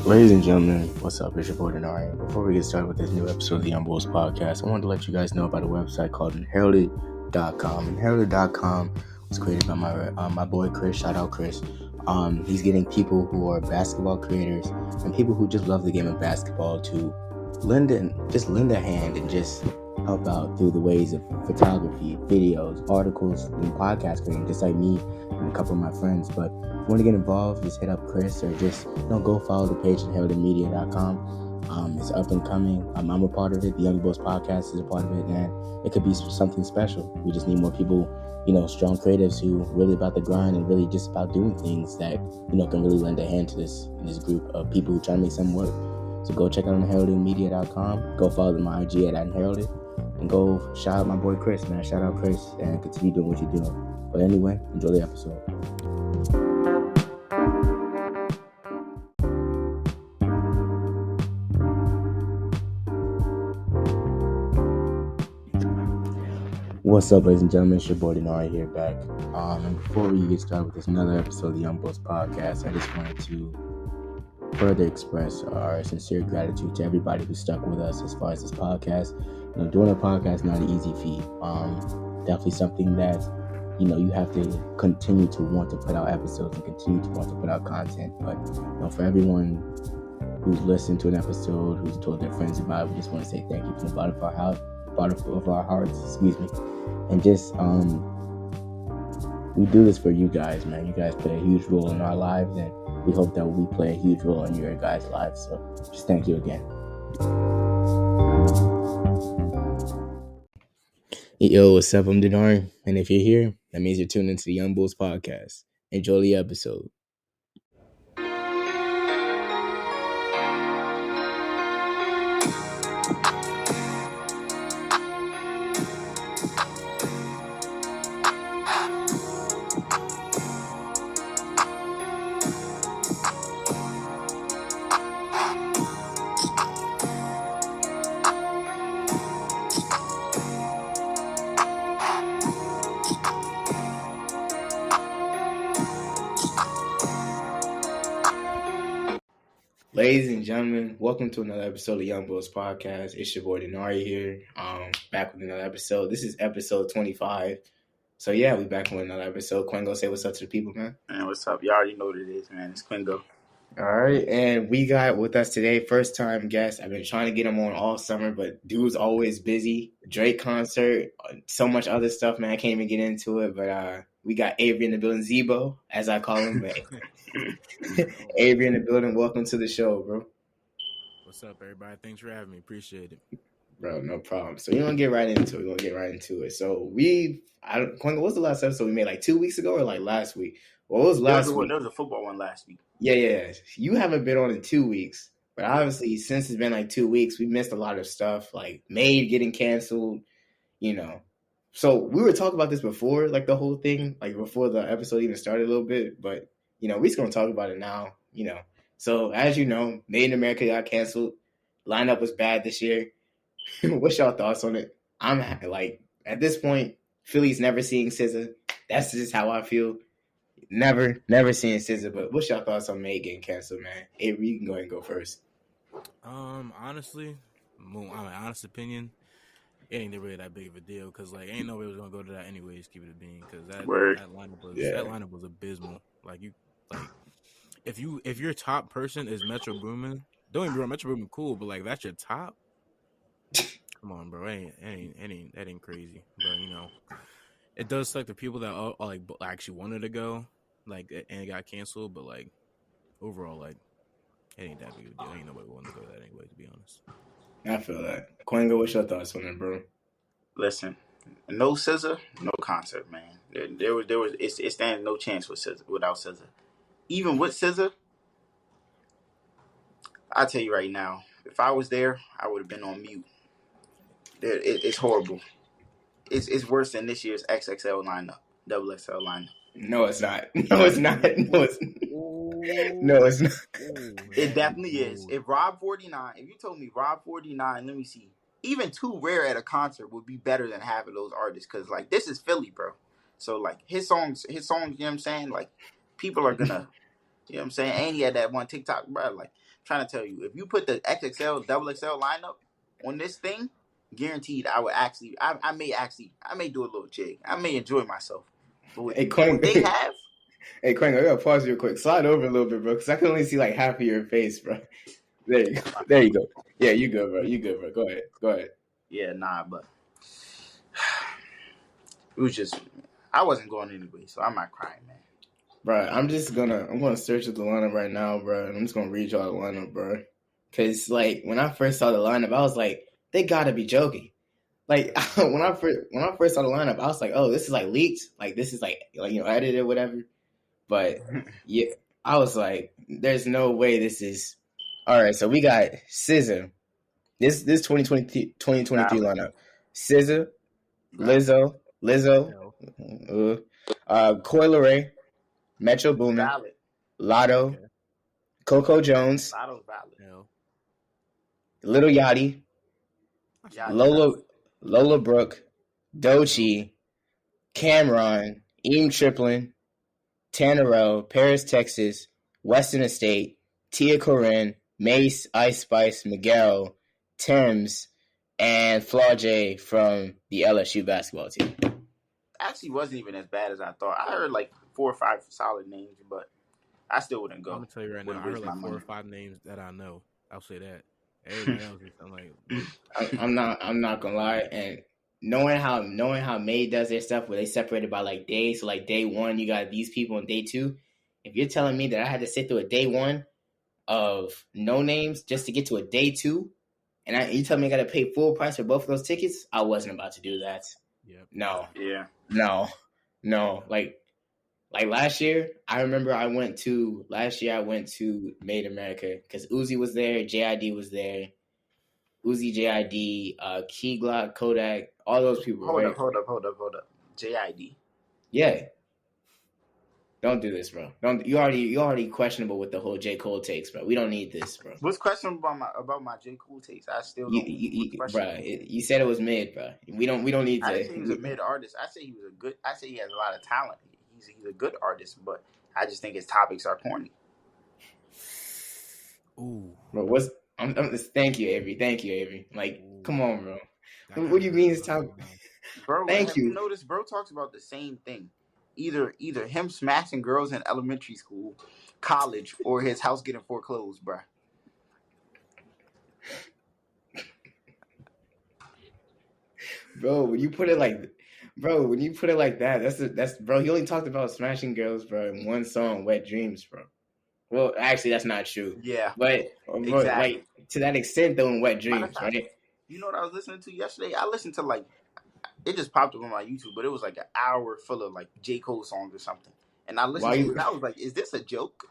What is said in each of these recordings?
Ladies and gentlemen, what's up? It's your boy Dinari. Before we get started with this new episode of the Youngbouls podcast, I wanted to let you guys know about a website called Inherited.com. Inherited.com was created by my boy Chris. Shout out Chris. He's getting people who are basketball creators and people who just love the game of basketball to lend a hand and just help out through the ways of photography, videos, articles, and podcast creating, just like me and a couple of my friends. But if you want to get involved, just hit up Chris or just go follow the page at inheritedmedia.com. It's up and coming. I'm a part of it. The Youngbouls podcast is a part of it, and it could be something special. We just need more people, strong creatives who really about the grind and really just about doing things that can really lend a hand to this group of people who try to make something work. So go check out inheritedmedia.com. Go follow my IG at Inherited. And go shout out my boy Chris, man. Shout out Chris and continue doing what you're doing. But anyway, enjoy the episode. What's up, ladies and gentlemen? It's your boy Dinari here back. And before we get started with this another episode of the Youngbouls podcast, I just wanted to further express our sincere gratitude to everybody who stuck with us as far as this podcast. Doing a podcast is not an easy feat. Definitely something that you have to continue to want to put out episodes and continue to want to put out content. But for everyone who's listened to an episode, who's told their friends about it, we just want to say thank you from the bottom of our hearts, and just we do this for you guys, man. You guys play a huge role in our lives, and we hope that we play a huge role in your guys' lives. So just thank you again. Yo, what's up? I'm Dinari, and if you're here, that means you're tuned into the Youngbouls podcast. Enjoy the episode. Ladies and gentlemen, welcome to another episode of Youngbouls podcast. It's your boy Dinari here, back with another episode. This is episode 25. So yeah, we back with another episode. Kwengo, say what's up to the people, man. Man, what's up? You already know what it is, man. It's Kwengo. All right, and we got with us today, first time guest. I've been trying to get him on all summer, but dude's always busy. Drake concert, so much other stuff, man. I can't even get into it, but we got Avery in the building, Zebo, as I call him. But Avery in the building, welcome to the show, bro. What's up, everybody? Thanks for having me. Appreciate it. Bro, no problem. So we're going to get right into it. So Kwengo, what's the last episode we made? Like 2 weeks ago or like last week? What was last week? There was a football one last week. Yeah. You haven't been on in 2 weeks. But obviously, since it's been like 2 weeks, we missed a lot of stuff, like Made getting canceled, So we were talking about this before, like the whole thing, like before the episode even started a little bit. But, we're just going to talk about it now, So as you know, Made in America got canceled. Lineup was bad this year. What's y'all thoughts on it? I'm like, at this point, Philly's never seeing SZA. That's just how I feel. Never seeing SZA. But what's y'all thoughts on May getting canceled, man? Avery, you can go ahead and go first. Honestly, honest opinion, it ain't really that big of a deal because ain't nobody was gonna go to that anyways. Keep it a bean because that lineup was abysmal. If your top person is Metro Boomin, don't even be wrong, Metro Boomin cool, but that's your top. Come on, bro. That ain't crazy. But it does suck the people that actually wanted to go, and it got canceled. But overall, it ain't that big of a deal. Ain't nobody wanting to go to that anyway, to be honest. I feel that. Kwengo, what's your thoughts on it, bro? Listen, no SZA, no concert, man. It stands no chance with SZA without SZA. Even with SZA, I'll tell you right now, if I was there, I would have been on mute. It's horrible. It's worse than this year's XXL lineup, double XL lineup. No, it's not. No, it's not. It definitely is. If you told me Rob 49, let me see, even Too Rare at a concert would be better than half of those artists because this is Philly, bro. So his songs, you know what I'm saying? People are gonna, you know what I'm saying? And he had that one TikTok, bro. trying to tell you, if you put the XXL, double XL lineup on this thing, guaranteed I would actually, I may do a little jig. I may enjoy myself. But what they have. Hey, Kwengo, I gotta pause real quick. Slide over a little bit, bro, because I can only see like half of your face, bro. There you go. Yeah, you good, bro. Go ahead. Yeah, nah, but it was just, I wasn't going anyway, so I'm not crying, man. Bro, I'm gonna search the lineup right now, bro, and I'm just gonna read y'all the lineup, bro. Cause like when I first saw the lineup, I was like, they gotta be joking. Like when I first saw the lineup, I was like, oh, this is like leaked, like this is like edited or whatever. But yeah, I was like, there's no way this is. All right, so we got SZA. This 2023 lineup. SZA, Lizzo, Coi Leray, Metro Boomin, Lotto, Coco Jones, Lil Yachty, Lola Brooke, Doechii, Cameron, Eam Triplin, Tannerell, Paris, Texas, Western Estate, Tia Corinne, Mace, Ice Spice, Miguel, Tim's, and Flaw J from the LSU basketball team. Actually wasn't even as bad as I thought. I heard like 4 or 5 solid names, but I still wouldn't go. I'm gonna tell you right now, I heard like 4 or 5 names that I know. I'll say that. Everybody else, I'm like, I'm not gonna lie, and knowing how May does their stuff, where they separated by like days. So like day 1, you got these people, and day 2. If you're telling me that I had to sit through a day 1 of no names just to get to a day 2, and you tell me I got to pay full price for both of those tickets, I wasn't about to do that. Yep. No. Yeah. No. Like last year, I remember I went to Made America because Uzi was there, JID was there. Uzi, JID, Key Glock, Kodak, all those people. Hold up. JID. Yeah. Don't do this, bro. You already questionable with the whole J. Cole takes, bro. We don't need this, bro. What's questionable about my J. Cole takes? I still don't. You said it was mid, bro. We don't need to. I didn't say he was a mid artist. I say he was a good. I say he has a lot of talent. He's a good artist, but I just think his topics are corny. Ooh, bro. Thank you, Avery. Like, come on, bro. What do you mean his topic? Bro, thank you. Notice, bro talks about the same thing. Either him smashing girls in elementary school, college, or his house getting foreclosed, bro. Bro, when you put it like that, that's bro. He only talked about smashing girls, bro, in one song, "Wet Dreams," bro. Well, actually, that's not true. Yeah, but like to that extent, though, in "Wet Dreams," right? You know what I was listening to yesterday? I listened to like. It just popped up on my YouTube, but it was like an hour full of like J. Cole songs or something. And I listened to it and I was like, is this a joke?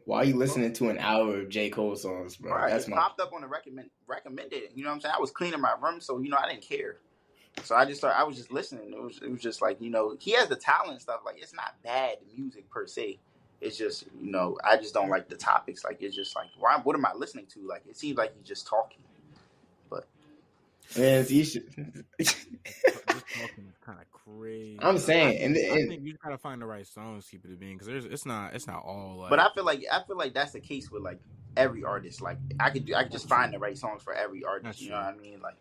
Why are you listening to an hour of J. Cole songs, bro? Right, it popped up on the recommended. You know what I'm saying? I was cleaning my room, so I didn't care. So I was just listening. It was just like, he has the talent and stuff. Like, it's not bad music per se. It's just, I just don't like the topics. Like, it's just like, what am I listening to? Like, it seems like he's just talking. But man, you should. Talking is kind of crazy. I'm saying, I think you gotta find the right songs to keep it being, because it's not all. Like, but I feel like that's the case with like every artist. Like I could just find the right songs for every artist. You know what I mean? Like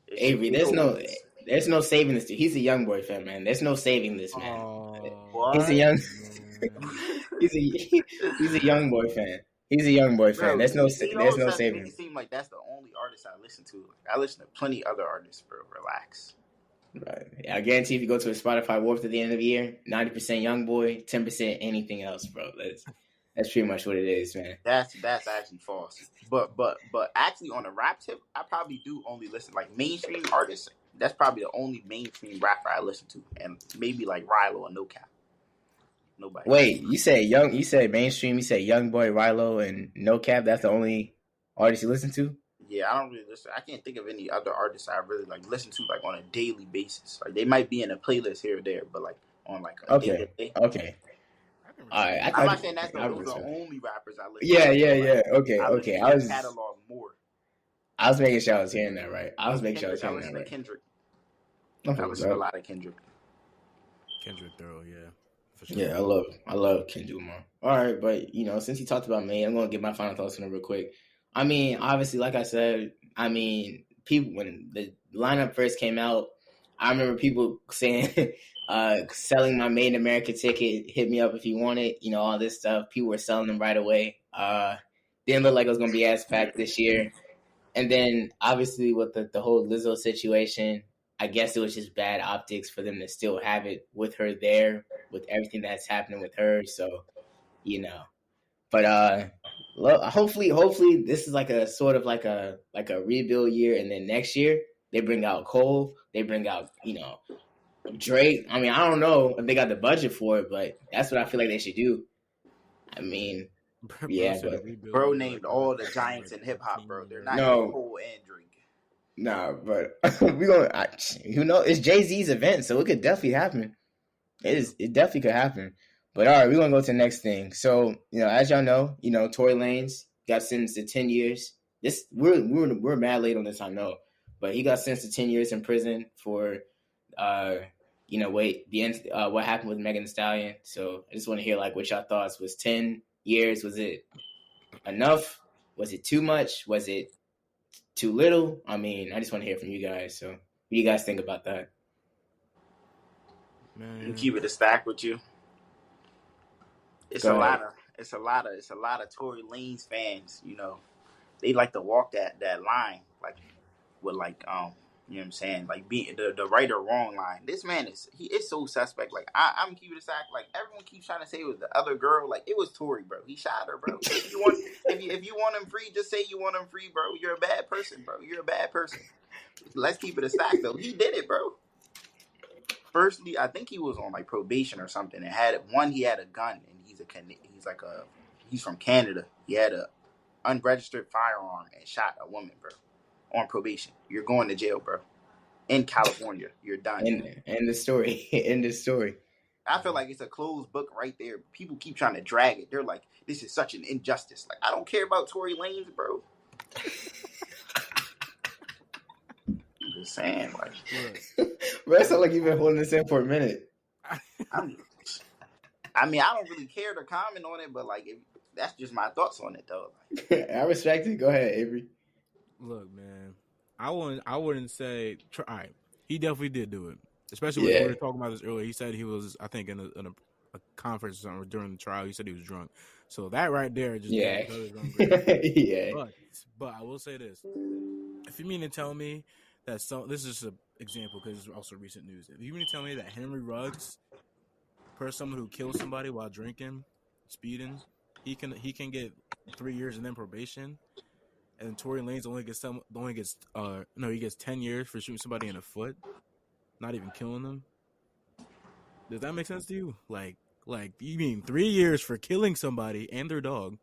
Avery, there's no saving this. He's a young boy fan, man. There's no saving this, man. He's a young. he's a young boy fan. He's a young boy fan. There's no saving. It seems like that's the only artist I listen to. I listen to plenty other artists, bro. Relax. Right. I guarantee if you go to a Spotify Awards at the end of the year, 90% young boy, 10% anything else, bro. That's pretty much what it is, man. That's actually false. But actually on a rap tip, I probably do only listen like mainstream artists. That's probably the only mainstream rapper I listen to, and maybe like Rilo and No Cap. Nobody. Wait, you said mainstream, you said Young Boy, Rilo, and No Cap. That's the only artist you listen to? Yeah, I don't really listen. I can't think of any other artists I really like listen to like on a daily basis. Like they might be in a playlist here or there, but like on like a day. Okay. All right. I'm not saying those are the only rappers I listen to. Yeah. Okay. I was catalog more. I was making sure I was hearing that right. I listen to Kendrick. I listen to a lot of Kendrick. Kendrick, though, yeah. For sure. Yeah, I love Kendrick Lamar. All right, but since you talked about May, I'm gonna get my final thoughts on it real quick. I mean, obviously, like I said, people when the lineup first came out, I remember people saying, selling my Made in America ticket, hit me up if you want it, all this stuff. People were selling them right away. Didn't look like it was gonna be as packed this year. And then obviously with the whole Lizzo situation, I guess it was just bad optics for them to still have it with her there, with everything that's happening with her. So, but hopefully this is like a sort of like a rebuild year, and then next year they bring out Cole, they bring out Drake. I mean, I don't know if they got the budget for it, but that's what I feel like they should do. I mean, yeah, bro named all the giants in hip hop, bro. They're not Cole and Drake. Nah, but we gonna. It's Jay-Z's event, so it could definitely happen. It definitely could happen. But all right, we're gonna go to the next thing. So as y'all know, Tory Lanez got sentenced to 10 years. We're mad late on this, I know, but he got sentenced to 10 years in prison for what happened with Megan Thee Stallion. So I just want to hear like what y'all thoughts. Was 10 years, was it enough? Was it too much? Was it too little? I mean, I just want to hear from you guys. So what do you guys think about that? Man, keep it a stack with you. It's a lot of Tory Lanez fans, they like to walk that line, like with like you know what I'm saying, like being the right or wrong line. This man is so suspect. Like I'm keeping it a stack. Like everyone keeps trying to say it was the other girl. Like it was Tory, bro. He shot her, bro. If you want him free, just say you want him free, bro. You're a bad person, bro. You're a bad person. Let's keep it a stack though. He did it, bro. Firstly, I think he was on like probation or something, and he had a gun, and he's from Canada. He had a unregistered firearm and shot a woman, bro. On probation. You're going to jail, bro. In California. You're done. End the story. End the story. I feel like it's a closed book right there. People keep trying to drag it. They're like, this is such an injustice. Like, I don't care about Tory Lanez, bro. I'm just saying, like. Bro, it sounds like you've been holding this in for a minute. I don't really care to comment on it, but like, that's just my thoughts on it, though. Like, I respect it. Go ahead, Avery. Look, man, I wouldn't say. All right, he definitely did do it. Especially when we were talking about this earlier. He said he was, I think, in a conference or something during the trial. He said he was drunk. So that right there just yeah. But I will say this: if you mean to tell me that this is an example because it's also recent news. If you mean to tell me that Henry Ruggs, someone who killed somebody while drinking, speeding, he can get 3 years and then probation. And Tory Lanez he gets 10 years for shooting somebody in the foot, not even killing them. Does that make sense to you? Like you mean 3 years for killing somebody and their dog,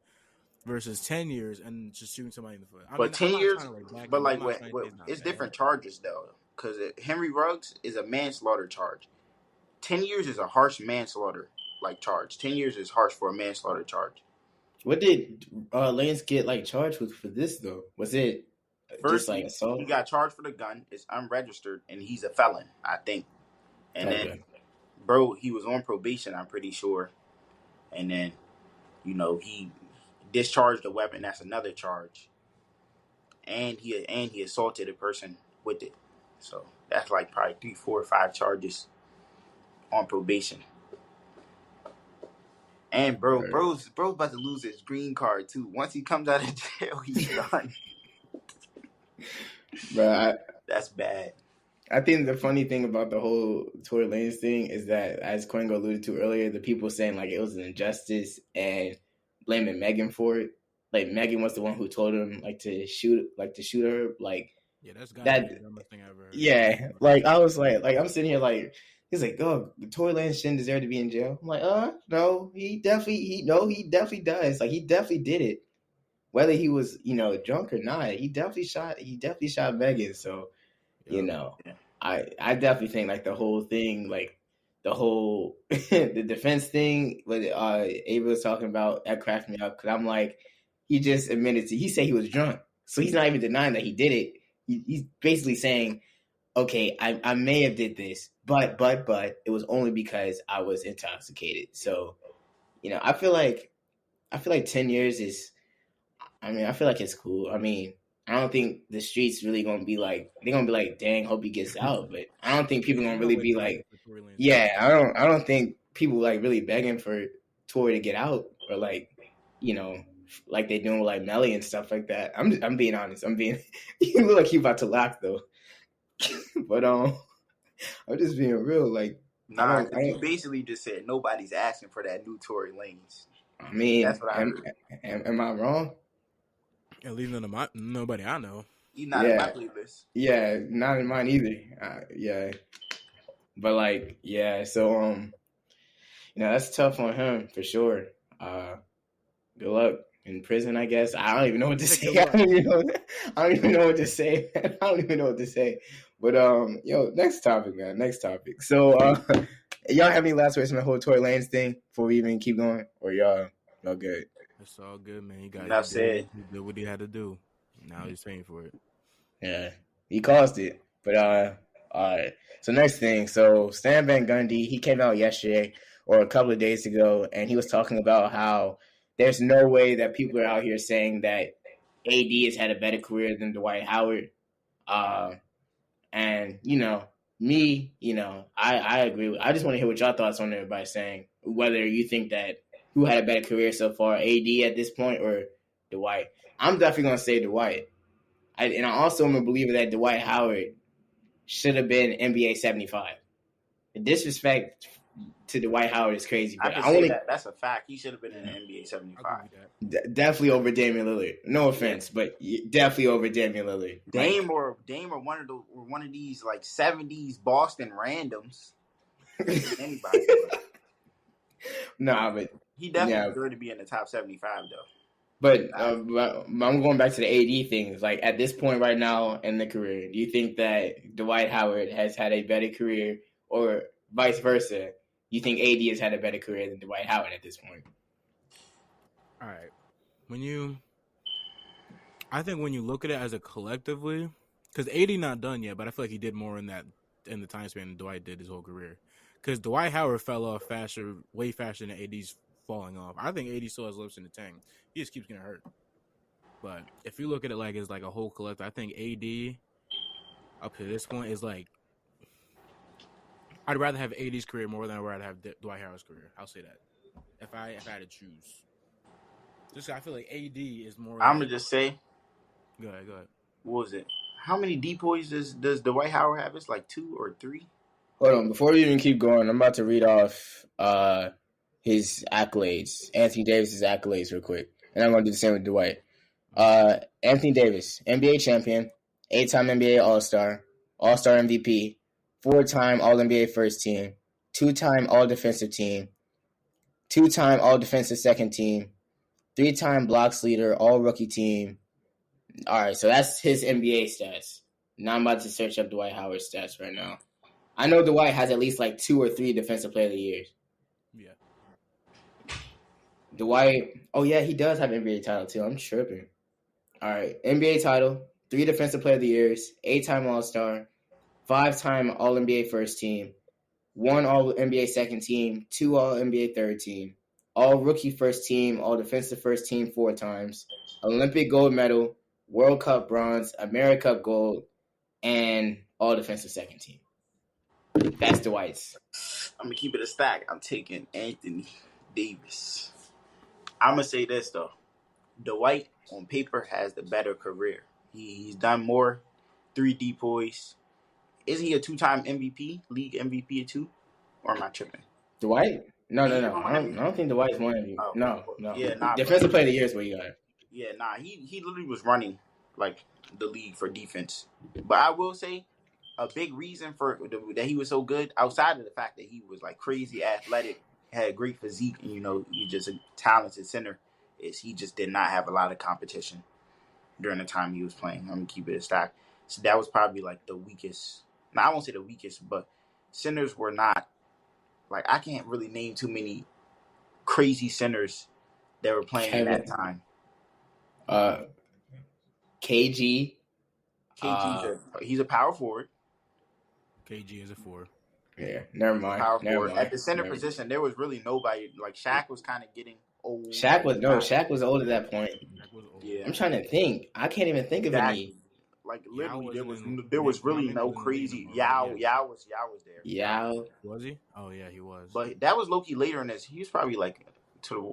versus 10 years and just shooting somebody in the foot? 10 years, it's different charges though, because Henry Ruggs is a manslaughter charge. 10 years is a harsh manslaughter charge. 10 years is harsh for a manslaughter charge. What did Lanez get charged with for this though? Was it just assault? He got charged for the gun. It's unregistered, and he's a felon, I think. And then, bro, he was on probation, I'm pretty sure. And then, he discharged a weapon. That's another charge. And he assaulted a person with it. So that's probably 3, 4, 5 charges on probation. And bro's about to lose his green card too. Once he comes out of jail, he's done. Bro, that's bad. I think the funny thing about the whole Tory Lanez thing is that, as Kwengo alluded to earlier, the people saying it was an injustice and blaming Megan for it. Like Megan was the one who told him to shoot her. Yeah, that's gotta be the dumbest thing ever. Yeah, I was I'm sitting here he's like, oh, Tory Lanez shouldn't deserve to be in jail. I'm like, no, he definitely does. He definitely did it. Whether he was, drunk or not, he definitely shot Megan. So, I definitely think the whole thing, the whole the defense thing, what Avery was talking about, that cracked me up because I'm like, he just admitted he said he was drunk, so he's not even denying that he did it. He's basically saying, okay, I may have did this, but it was only because I was intoxicated. So, I feel like 10 years is. I feel like it's cool. I don't think the streets really gonna be like they're gonna be like, dang, hope he gets out. But I don't think people gonna really be like, yeah. I don't think people like really begging for Tory to get out or like, like they doing with like Melly and stuff like that. I'm being honest. You look like you about to laugh though, but I'm just being real. Like, nah, you basically just said nobody's asking for that new Tory Lanez. That's what I heard. Am I wrong? At least nobody I know. He's not in my playlist. Yeah, not in mine either. Yeah, but like, yeah. So that's tough on him for sure. Good luck in prison, I guess. I don't even know what to say. I don't even know what to say. I don't even know what to say. But next topic, man. Next topic. So, y'all have any last words on the whole Tory Lanez thing before we even keep going, or y'all good? It's all good, man. He did what he had to do. Now he's paying for it. Yeah, he caused it. But all right. So next thing. So Stan Van Gundy, he came out yesterday or a couple of days ago, and he was talking about how there's no way that people are out here saying that AD has had a better career than Dwight Howard. And me, I agree. I just want to hear what y'all thoughts on everybody saying whether you think that who had a better career so far, AD at this point or Dwight. I'm definitely going to say Dwight. And I also am a believer that Dwight Howard should have been NBA 75. The disrespect to Dwight Howard is crazy. But I can say that. That's a fact. He should have been in the NBA 75. Definitely over Damian Lillard. No offense, but definitely over Damian Lillard. Dame or one of these like 70s Boston randoms. Anybody. Nah, but he definitely deserved to be in the top 75 though. But I'm going back to the AD things. Like at this point right now in the career, do you think that Dwight Howard has had a better career, or vice versa? You think AD has had a better career than Dwight Howard at this point? All right. I think when you look at it as a collectively, because AD not done yet, but I feel like he did more in the time span than Dwight did his whole career. Because Dwight Howard fell off way faster than AD's falling off. I think AD still has lips in the tank. He just keeps getting hurt. But if you look at it like as like a whole collective, I think AD up to this point is like, I'd rather have AD's career more than I'd rather have Dwight Howard's career. I'll say that. If I had to choose. Just I feel like AD is more. I'm going to just say. Go ahead. What was it? How many depoys does Dwight Howard have? It's like 2 or 3? Hold on. Before we even keep going, I'm about to read off his accolades. Anthony Davis' accolades real quick. And I'm going to do the same with Dwight. Anthony Davis, NBA champion, 8-time NBA All-Star, All-Star MVP, 4-time All-NBA first team, 2-time All-Defensive team, 2-time All-Defensive second team, 3-time blocks leader, All-Rookie team. All right, so that's his NBA stats. Now I'm about to search up Dwight Howard's stats right now. I know Dwight has at least like 2 or 3 Defensive Player of the Years. Yeah. Dwight, oh yeah, he does have NBA title too. I'm tripping. All right, NBA title, 3 Defensive Player of the Years, 8-time All-Star, 5-time All-NBA first team, 1 All-NBA second team, 2 All-NBA third team, All-Rookie first team, All-Defensive first team 4 times, Olympic gold medal, World Cup bronze, America Cup gold, and All-Defensive second team. That's Dwight's. I'm going to keep it a stack. I'm taking Anthony Davis. I'm going to say this, though. Dwight, on paper, has the better career. He's done more, 3 depoys. Is he a 2-time MVP, league MVP or 2? Or am I tripping? Dwight? No. I don't think Dwight's one MVP. Oh, no. Yeah, nah. Defensive Player of the Year is what you got. Yeah, nah. He literally was running, like, the league for defense. But I will say, a big reason for that he was so good, outside of the fact that he was, like, crazy athletic, had a great physique, and, he's just a talented center, is he just did not have a lot of competition during the time he was playing. I'm going to keep it a stack. So that was probably, like, the weakest. Now, I won't say the weakest, but centers were not, like, I can't really name too many crazy centers that were playing at that time. KG. He's a power forward. KG is a 4. Yeah, never mind. Power forward. At the center position, there was really nobody. Like Shaq was kind of getting old. Shaq was old at that point. Yeah. I'm trying to think. I can't even think of any. Like literally, there was really no crazy. Yao was there. Yao was he? Oh yeah, he was. But that was low-key later in his. He was probably like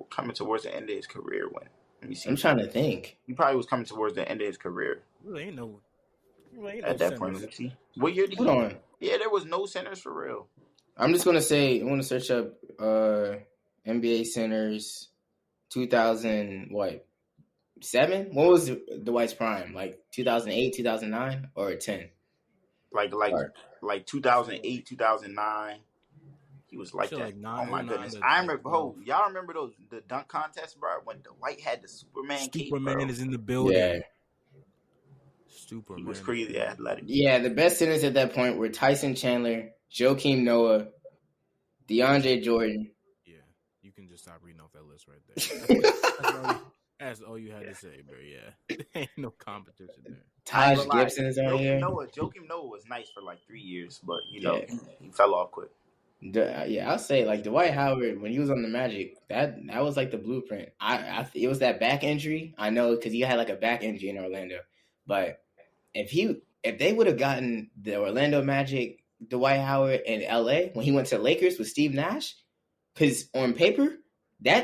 coming towards the end of his career when. Let me see. I'm trying to think. He probably was coming towards the end of his career. Really ain't no at that point. Let me see. What year did Hold on. Yeah, there was no centers for real. I'm just gonna say. I'm gonna search up NBA centers. 2007? What was Dwight's prime? Like 2008, 2009, or 10? Like 2008, 2009. He was like that. Like oh my goodness! I remember. Y'all remember the dunk contest, bro? When Dwight had the Superman cape, bro. Is in the building. Yeah. Superman. He was crazy athletic. Yeah, the best centers at that point were Tyson Chandler, Joakim Noah, DeAndre Jordan. You can just stop reading off that list right there. That's all you had to say, bro. Yeah. Ain't no competition there. Taj Gibson is on here. Joakim Noah was nice for like 3 years, but he fell off quick. I'll say like Dwight Howard when he was on the Magic, that was like the blueprint. It was that back injury. I know because he had like a back injury in Orlando, but if they would have gotten the Orlando Magic, Dwight Howard in LA when he went to Lakers with Steve Nash. Because on paper, I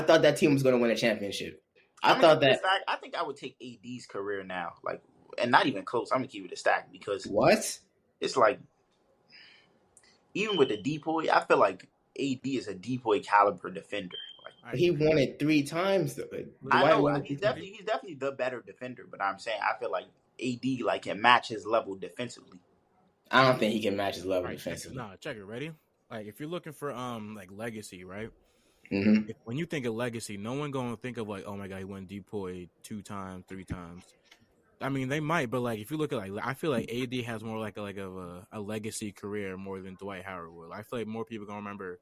thought that team was going to win a championship. I think I would take AD's career now, like, and not even close. I'm gonna keep it a stack because what? It's like even with the depoy, I feel like AD is a depoy caliber defender. Like he won it 3 times. Though. I know he's definitely the better defender, but I'm saying I feel like AD can match his level defensively. I don't think he can match his level defensively. Check it. Ready? Like, if you're looking for, like, legacy, right? Mm-hmm. When you think of legacy, no one going to think of, like, oh, my God, he went depoy 2 times, 3 times. I mean, they might, but, like, if you look at, like, I feel like AD has more, like a legacy career more than Dwight Howard will. I feel like more people going to remember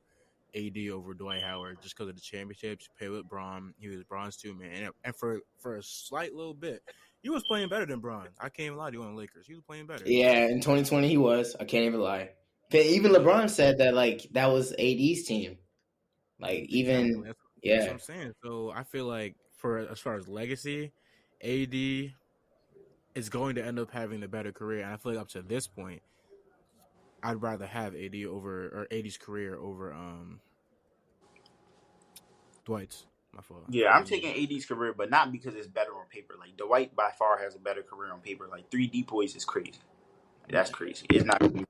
AD over Dwight Howard just because of the championships. He played with Braun. He was Braun's 2-man. And for a slight little bit, he was playing better than Braun. I can't even lie to you on the Lakers. He was playing better. Yeah, in 2020 he was. I can't even lie. Even LeBron said that, like, that was AD's team. Like, even, that's what I'm saying. So, I feel like, as far as legacy, AD is going to end up having the better career. And I feel like up to this point, I'd rather have AD's career over Dwight's. My fault. Yeah, I'm taking AD's career, but not because it's better on paper. Like, Dwight, by far, has a better career on paper. Like, 3 depoys is crazy. That's crazy. It's not people.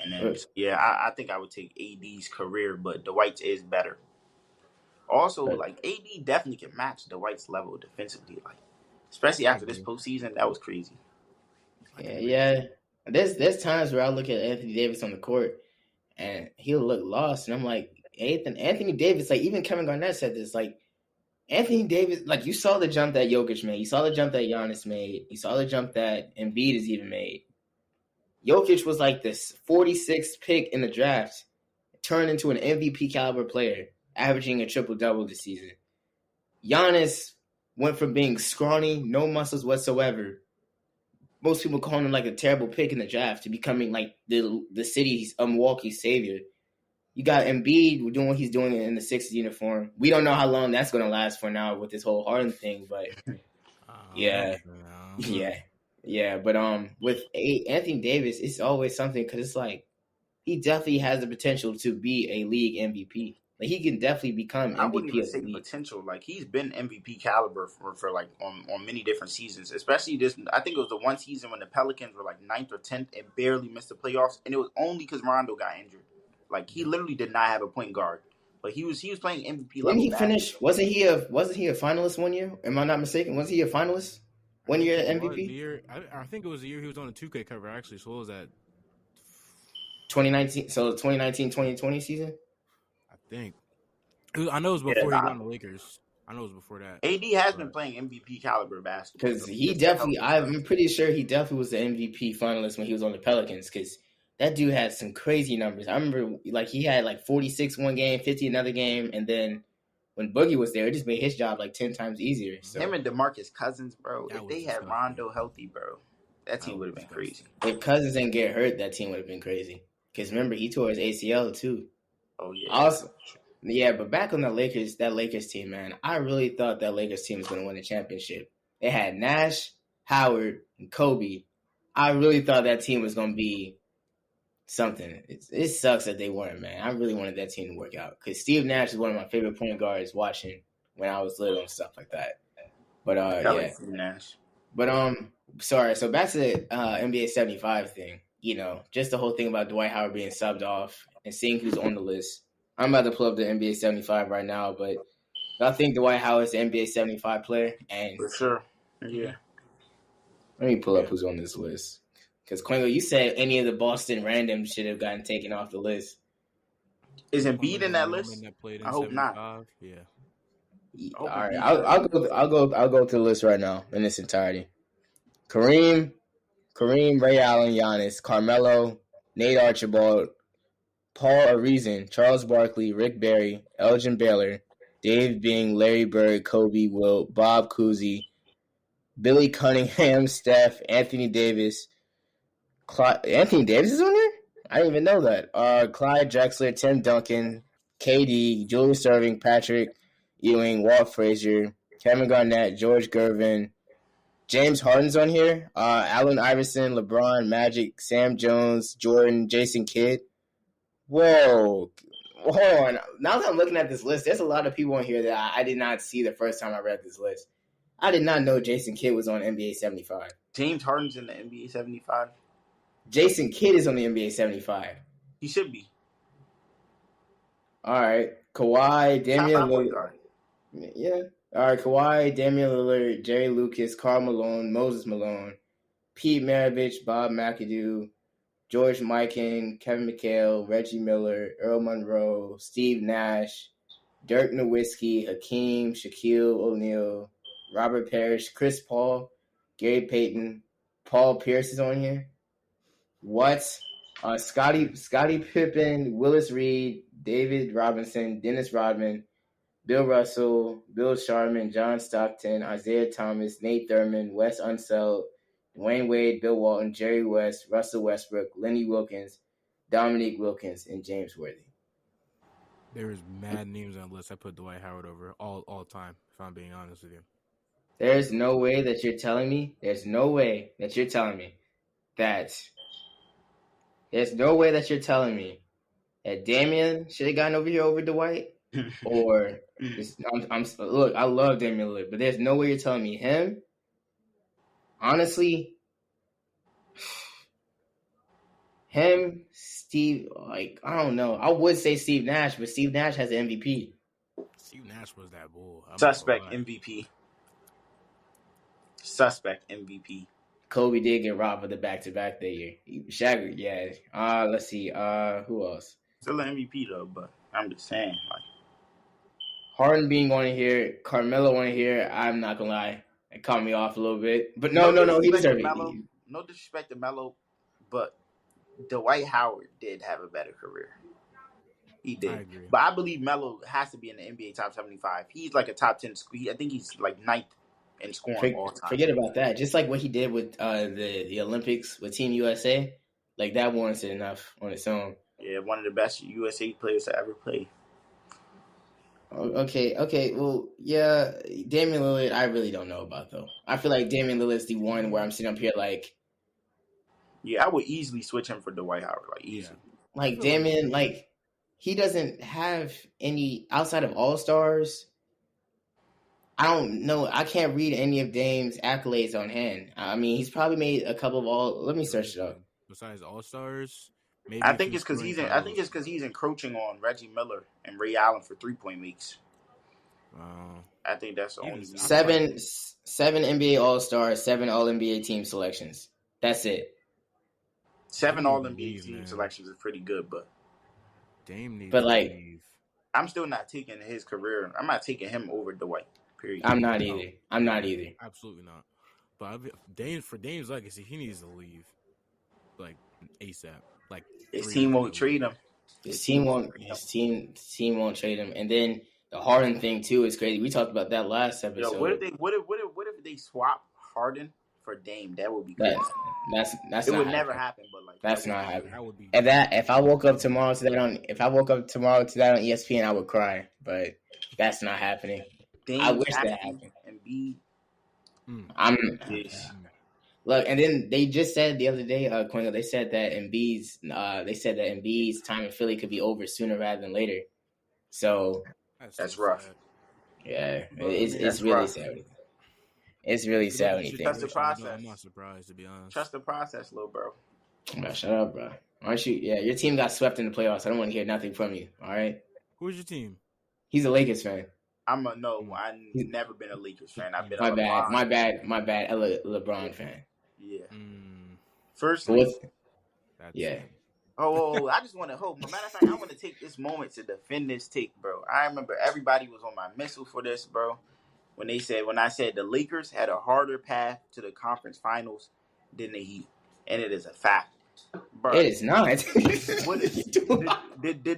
And then, I think I would take AD's career, but Dwight's is better. Also, like, AD definitely can match Dwight's level defensively. Like, especially after this postseason, that was crazy. Yeah. There's times where I look at Anthony Davis on the court, and he'll look lost, and I'm like, Anthony Davis, like, even Kevin Garnett said this, like, Anthony Davis, like, you saw the jump that Jokic made. You saw the jump that Giannis made. You saw the jump that Embiid has even made. Jokic was like this 46th pick in the draft, turned into an MVP caliber player, averaging a triple-double this season. Giannis went from being scrawny, no muscles whatsoever. Most people calling him like a terrible pick in the draft to becoming like the city's Milwaukee's savior. You got Embiid doing what he's doing in the Sixers uniform. We don't know how long that's going to last for now with this whole Harden thing, but yeah. But with Anthony Davis, it's always something because it's like he definitely has the potential to be a league MVP. Like he can definitely become MVP. I wouldn't even say potential. Like he's been MVP caliber for like on many different seasons. Especially this, I think it was the one season when the Pelicans were like 9th or 10th and barely missed the playoffs, and it was only because Rondo got injured. Like he literally did not have a point guard, but he was playing MVP level. When he finished, wasn't he a finalist one year? Am I not mistaken? Was he a finalist? 1 year MVP? I think it was the year he was on the 2K cover, actually. So what was that? 2019. So 2019-2020 season? I think. I know it was before he got on the Lakers. I know it was before that. AD has been playing MVP caliber basketball. Because he definitely, I'm pretty sure he definitely was the MVP finalist when he was on the Pelicans. Because that dude had some crazy numbers. I remember like he had like 46 one game, 50 another game, and then when Boogie was there, it just made his job like 10 times easier. So. Him and DeMarcus Cousins, bro. If they had Rondo healthy, bro. That team would have been crazy. If Cousins didn't get hurt, that team would have been crazy. Because remember, he tore his ACL too. Oh yeah. Also, yeah, but back on that Lakers team, man, I really thought that Lakers team was going to win the championship. They had Nash, Howard, and Kobe. I really thought that team was going to be something. It sucks that they weren't, man. I really wanted that team to work out because Steve Nash is one of my favorite point guards watching when I was little and stuff like that. But yeah, Nash. But sorry. So back to the NBA 75 thing. You know, just the whole thing about Dwight Howard being subbed off and seeing who's on the list. I'm about to pull up the NBA 75 right now, but I think Dwight Howard's the NBA 75 player, and for sure, yeah. Let me pull up who's on this list. Because Kwengo, you said any of the Boston randoms should have gotten taken off the list. Is Embiid in that list? I hope not. Yeah. All right, I'll go to the list right now in its entirety. Kareem, Ray Allen, Giannis, Carmelo, Nate Archibald, Paul Arizin, Charles Barkley, Rick Barry, Elgin Baylor, Dave Bing, Larry Bird, Kobe, Wilt, Bob Cousy, Billy Cunningham, Steph, Anthony Davis. Anthony Davis is on here? I didn't even know that. Clyde Drexler, Tim Duncan, KD, Julius Erving, Patrick Ewing, Walt Frazier, Kevin Garnett, George Gervin, James Harden's on here. Allen Iverson, LeBron, Magic, Sam Jones, Jordan, Jason Kidd. Whoa. Hold on. Now that I'm looking at this list, there's a lot of people on here that I did not see the first time I read this list. I did not know Jason Kidd was on NBA 75. James Harden's in the NBA 75. Jason Kidd is on the NBA 75. He should be. All right. Kawhi, Damian Lillard. Yeah. All right. Kawhi, Damian Lillard, Jerry Lucas, Karl Malone, Moses Malone, Pete Maravich, Bob McAdoo, George Mikan, Kevin McHale, Reggie Miller, Earl Monroe, Steve Nash, Dirk Nowitzki, Hakeem, Shaquille O'Neal, Robert Parrish, Chris Paul, Gary Payton, Paul Pierce is on here. What? Scottie Pippen, Willis Reed, David Robinson, Dennis Rodman, Bill Russell, Bill Sharman, John Stockton, Isaiah Thomas, Nate Thurman, Wes Unseld, Dwayne Wade, Bill Walton, Jerry West, Russell Westbrook, Lenny Wilkins, Dominique Wilkins, and James Worthy. There is mad names on the list. I put Dwight Howard over all time, if I'm being honest with you. There's no way that you're telling me that Damian should have gotten over here over Dwight. Or look, I love Damian Lillard, but there's no way you're telling me him. Honestly, him, Steve, like, I don't know. I would say Steve Nash, but Steve Nash has an MVP. Steve Nash was that bull. Suspect MVP. Kobe did get robbed of the back-to-back that year. Shaq, yeah. Let's see. Who else? Still an MVP though, but I'm just saying, like, Harden being on here, Carmelo on here. I'm not gonna lie, it caught me off a little bit. But no, he deserved it. No disrespect to Melo, but Dwight Howard did have a better career. He did. I agree. But I believe Melo has to be in the NBA top 75. He's like a top 10. I think he's like 9th in scoring all time. Forget about that. Just like what he did with the Olympics with Team USA, like that warrants it enough on its own. Yeah, one of the best USA players to ever play. Okay. Well, yeah, Damian Lillard, I really don't know about, though. I feel like Damian Lillard's the one where I'm sitting up here like... Yeah, I would easily switch him for Dwight Howard, like, easily. Like, Damian, like, he doesn't have any... Outside of All-Stars, I don't know. I can't read any of Dame's accolades on hand. I mean, he's probably made a couple of all... Let me search it up. Besides All-Stars... Maybe I think it's because he's encroaching on Reggie Miller and Ray Allen for 3-point makes. I think that's the only seven NBA All-Stars, 7 All-NBA team selections. That's it. 7 All-NBA team selections is pretty good, but Dame needs. But like, I'm still not taking his career. I'm not taking him over Dwight. Period. I'm not either. Absolutely not. But for Dame's legacy, he needs to leave, like ASAP. Like his team won't trade him. His team won't trade him. And then the Harden thing too is crazy. We talked about that last episode. Yo, what if they swap Harden for Dame? That would be crazy. That's it would not never happen. But like that's not happening. That would be. If I woke up tomorrow to that on ESPN, I would cry. But that's not happening. Dame I wish has that to happened. and be. Look, and then they just said the other day, Kwengo, they said that Embiid's time in Philly could be over sooner rather than later. So that's rough. Yeah, it's really sad. It's really sad when you think. Trust the process. I'm not surprised, to be honest. Trust the process, little bro. Nah, shut up, bro. Aren't you? Yeah, your team got swept in the playoffs. I don't want to hear nothing from you. All right. Who's your team? He's a Lakers fan. I've never been a Lakers fan. I've been my bad. LeBron fan. Yeah. First, yeah. I just want to hope. Matter of fact, I want to take this moment to defend this take, bro. I remember everybody was on my missile for this, bro. When I said the Lakers had a harder path to the conference finals than the Heat, and it is a fact, bro. It is not. Did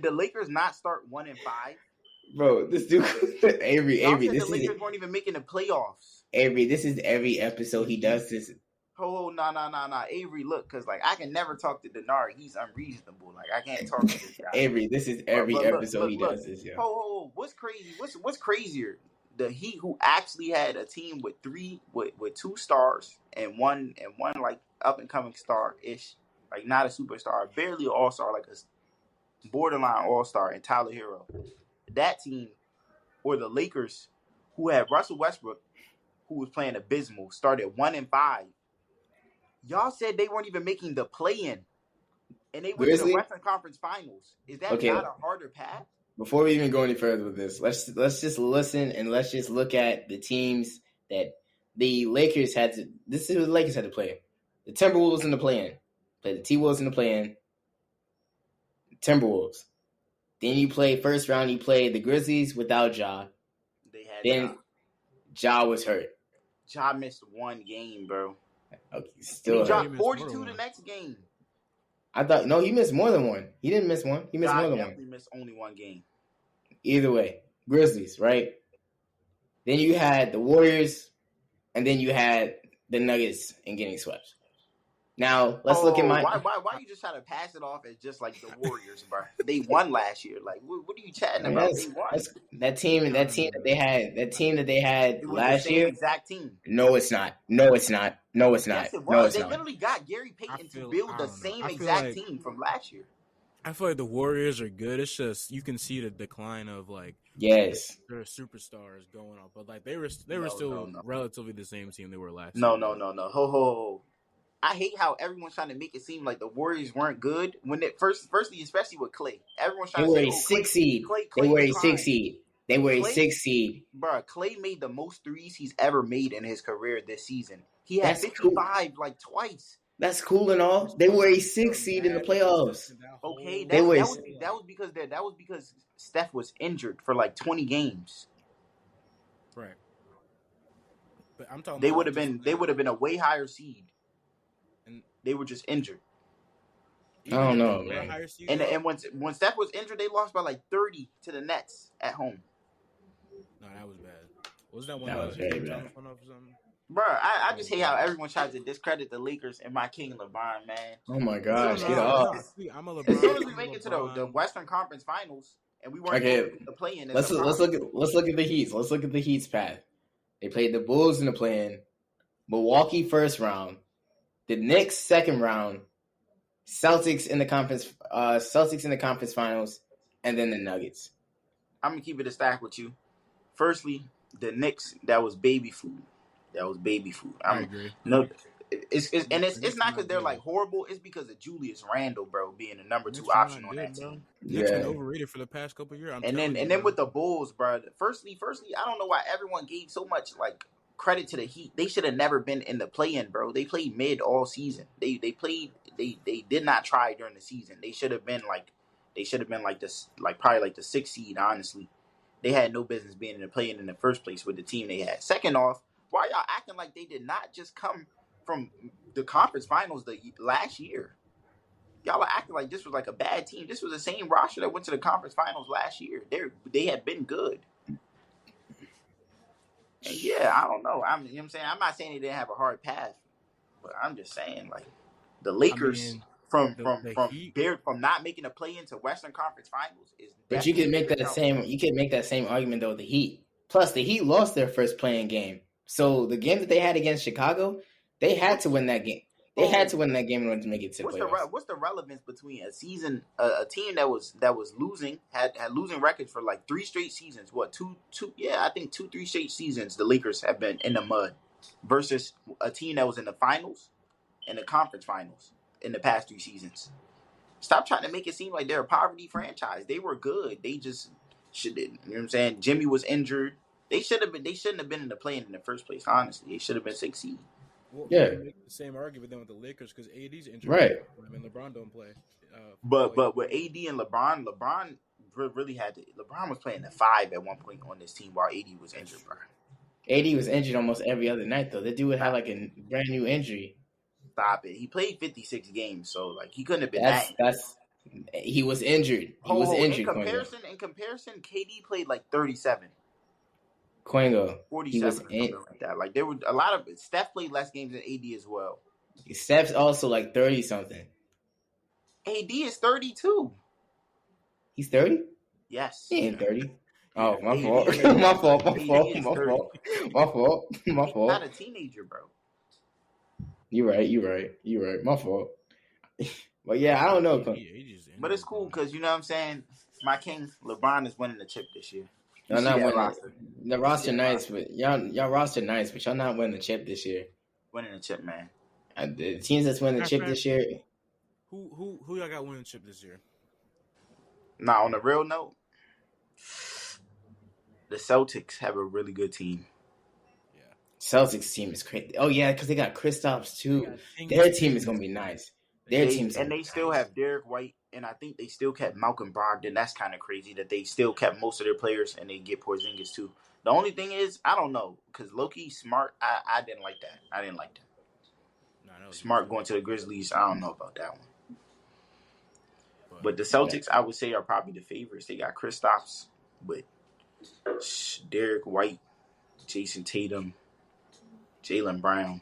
the Lakers not start 1-5? Bro, this dude, Avery, the Lakers weren't even making the playoffs. Avery, this is every episode he does this. Nah. Avery, look, because like I can never talk to Dinari. He's unreasonable. Like I can't talk to this guy. Avery, this is every episode he does this. Yo. What's crazy? What's crazier? The Heat, who actually had a team with 2 stars and one like up and coming star ish, like not a superstar, barely an all star, like a borderline all star, and Tyler Hero. That team, or the Lakers, who had Russell Westbrook, who was playing abysmal, started 1-5. Y'all said they weren't even making the play-in, and they went to the Western Conference Finals. Is that not a harder path? Before we even go any further with this, let's just listen and let's just look at the teams that the Lakers had to. This is who the Lakers had to play. The Timberwolves in the play-in. Play the T-Wolves in the play-in. Timberwolves. Then you play first round. You play the Grizzlies without Ja. Ja was hurt. Ja missed one game, bro. Okay, still Ja 42 the next game. I thought he missed more than one. He didn't miss one. He missed more than one. He missed only one game. Either way, Grizzlies, right? Then you had the Warriors, and then you had the Nuggets and getting swept. Now let's look at my. Why you just try to pass it off as just like the Warriors, bro? They won last year. Like, what are you chatting about? They won. That team that they had last year. Exact team. No, it's not. Yes, it was. They literally got Gary Payton to build the same exact team from last year. I feel like the Warriors are good. It's just you can see the decline of like their superstars going on, but like they were still relatively the same team they were last year. No. Ho. I hate how everyone's trying to make it seem like the Warriors weren't good when it firstly, especially with Clay. Everyone's trying to say, they were a 6 seed. They were a 6 seed. Bro, Clay made the most threes he's ever made in his career this season. He had 55 like twice. That's cool and all. They were a 6 seed in the playoffs. Okay, that was because Steph was injured for like 20 games. Right. But I'm talking. They would have been a way higher seed. And they were just injured. I don't know, man. And when Steph was injured, they lost by like 30 to the Nets at home. No, that was bad. Was that one? That was very bad. Bro, I just hate how everyone tries to discredit the Lakers and my king LeBron, man. Oh my gosh, get off! I'm a LeBron. As soon as we make it to the Western Conference Finals and we weren't the play-in. Let's look at the Heats. Let's look at the Heat's path. They played the Bulls in the play-in, Milwaukee first round, the Knicks second round, Celtics in the conference finals, and then the Nuggets. I'm gonna keep it a stack with you. Firstly, the Knicks, that was baby food. I agree. No, it's not because they're like horrible. It's because of Julius Randle, bro, being the number 2 option on that team. Knicks been overrated for the past couple of years. And then with the Bulls, bro. Firstly, I don't know why everyone gave so much like credit to the Heat. They should have never been in the play-in, bro. They played mid all season. They did not try during the season. They should have been like this, like probably like the 6th seed. Honestly, they had no business being in the play-in in the first place with the team they had. Second off, why y'all acting like they did not just come from the conference finals last year? Y'all are acting like this was like a bad team. This was the same roster that went to the conference finals last year. They had been good. And yeah, I don't know. You know what I'm saying? I'm not saying they didn't have a hard path, But I'm just saying, like, the Lakers from not making a play into Western Conference Finals is. But you can make that same argument though with the Heat. Plus, the Heat lost their first playing game, so the game that they had against Chicago, they had to win that game. They had to win that game in order to make it to playoffs. What's the relevance between a season, a team that was losing had losing records for like 3 straight seasons? What two? Yeah, I think 2-3 straight seasons the Lakers have been in the mud, versus a team that was in the finals, in the conference finals in the past 3 seasons. Stop trying to make it seem like they're a poverty franchise. They were good. They just should. You know what I'm saying? Jimmy was injured. They shouldn't have been in the play-in in the first place. Honestly, they should have been 6 seed. Well, yeah, make the same argument then with the Lakers because AD's injured, right? And LeBron don't play. But with AD and LeBron really had to. LeBron was playing the 5 at one point on this team while AD was injured, bro. AD was injured almost every other night though. The dude would have like a brand new injury. Stop it. He played 56 games, so like he couldn't have been he was injured. He was injured. In comparison, KD played like 37. Kwengo, 47 like that. Like there were a lot of Steph played less games than AD as well. Steph's also like 30 something. AD is 32. He's 30? Yes. He ain't 30. Oh, my fault. My fault. He's not a teenager, bro. You're right. My fault. But yeah, I don't know. But it's cool because you know what I'm saying. My king LeBron is winning the chip this year. Y'all not winning the roster nice, but y'all roster nice, but y'all not winning the chip this year. Winning the chip, man. The teams that's winning the chip this year. Who y'all got winning the chip this year? Nah, on the real note, the Celtics have a really good team. Yeah, Celtics team is crazy. Oh yeah, because they got Kristaps too. Their team is gonna be nice. They still have Derek White, and I think they still kept Malcolm Brogdon. That's kind of crazy that they still kept most of their players, and they get Porzingis too. The only thing is, I don't know, because Loki Smart, I didn't like that. No, Smart going to the Grizzlies, I don't know about that one. But the Celtics, I would say, are probably the favorites. They got Kristaps, but Derek White, Jason Tatum, Jaylen Brown.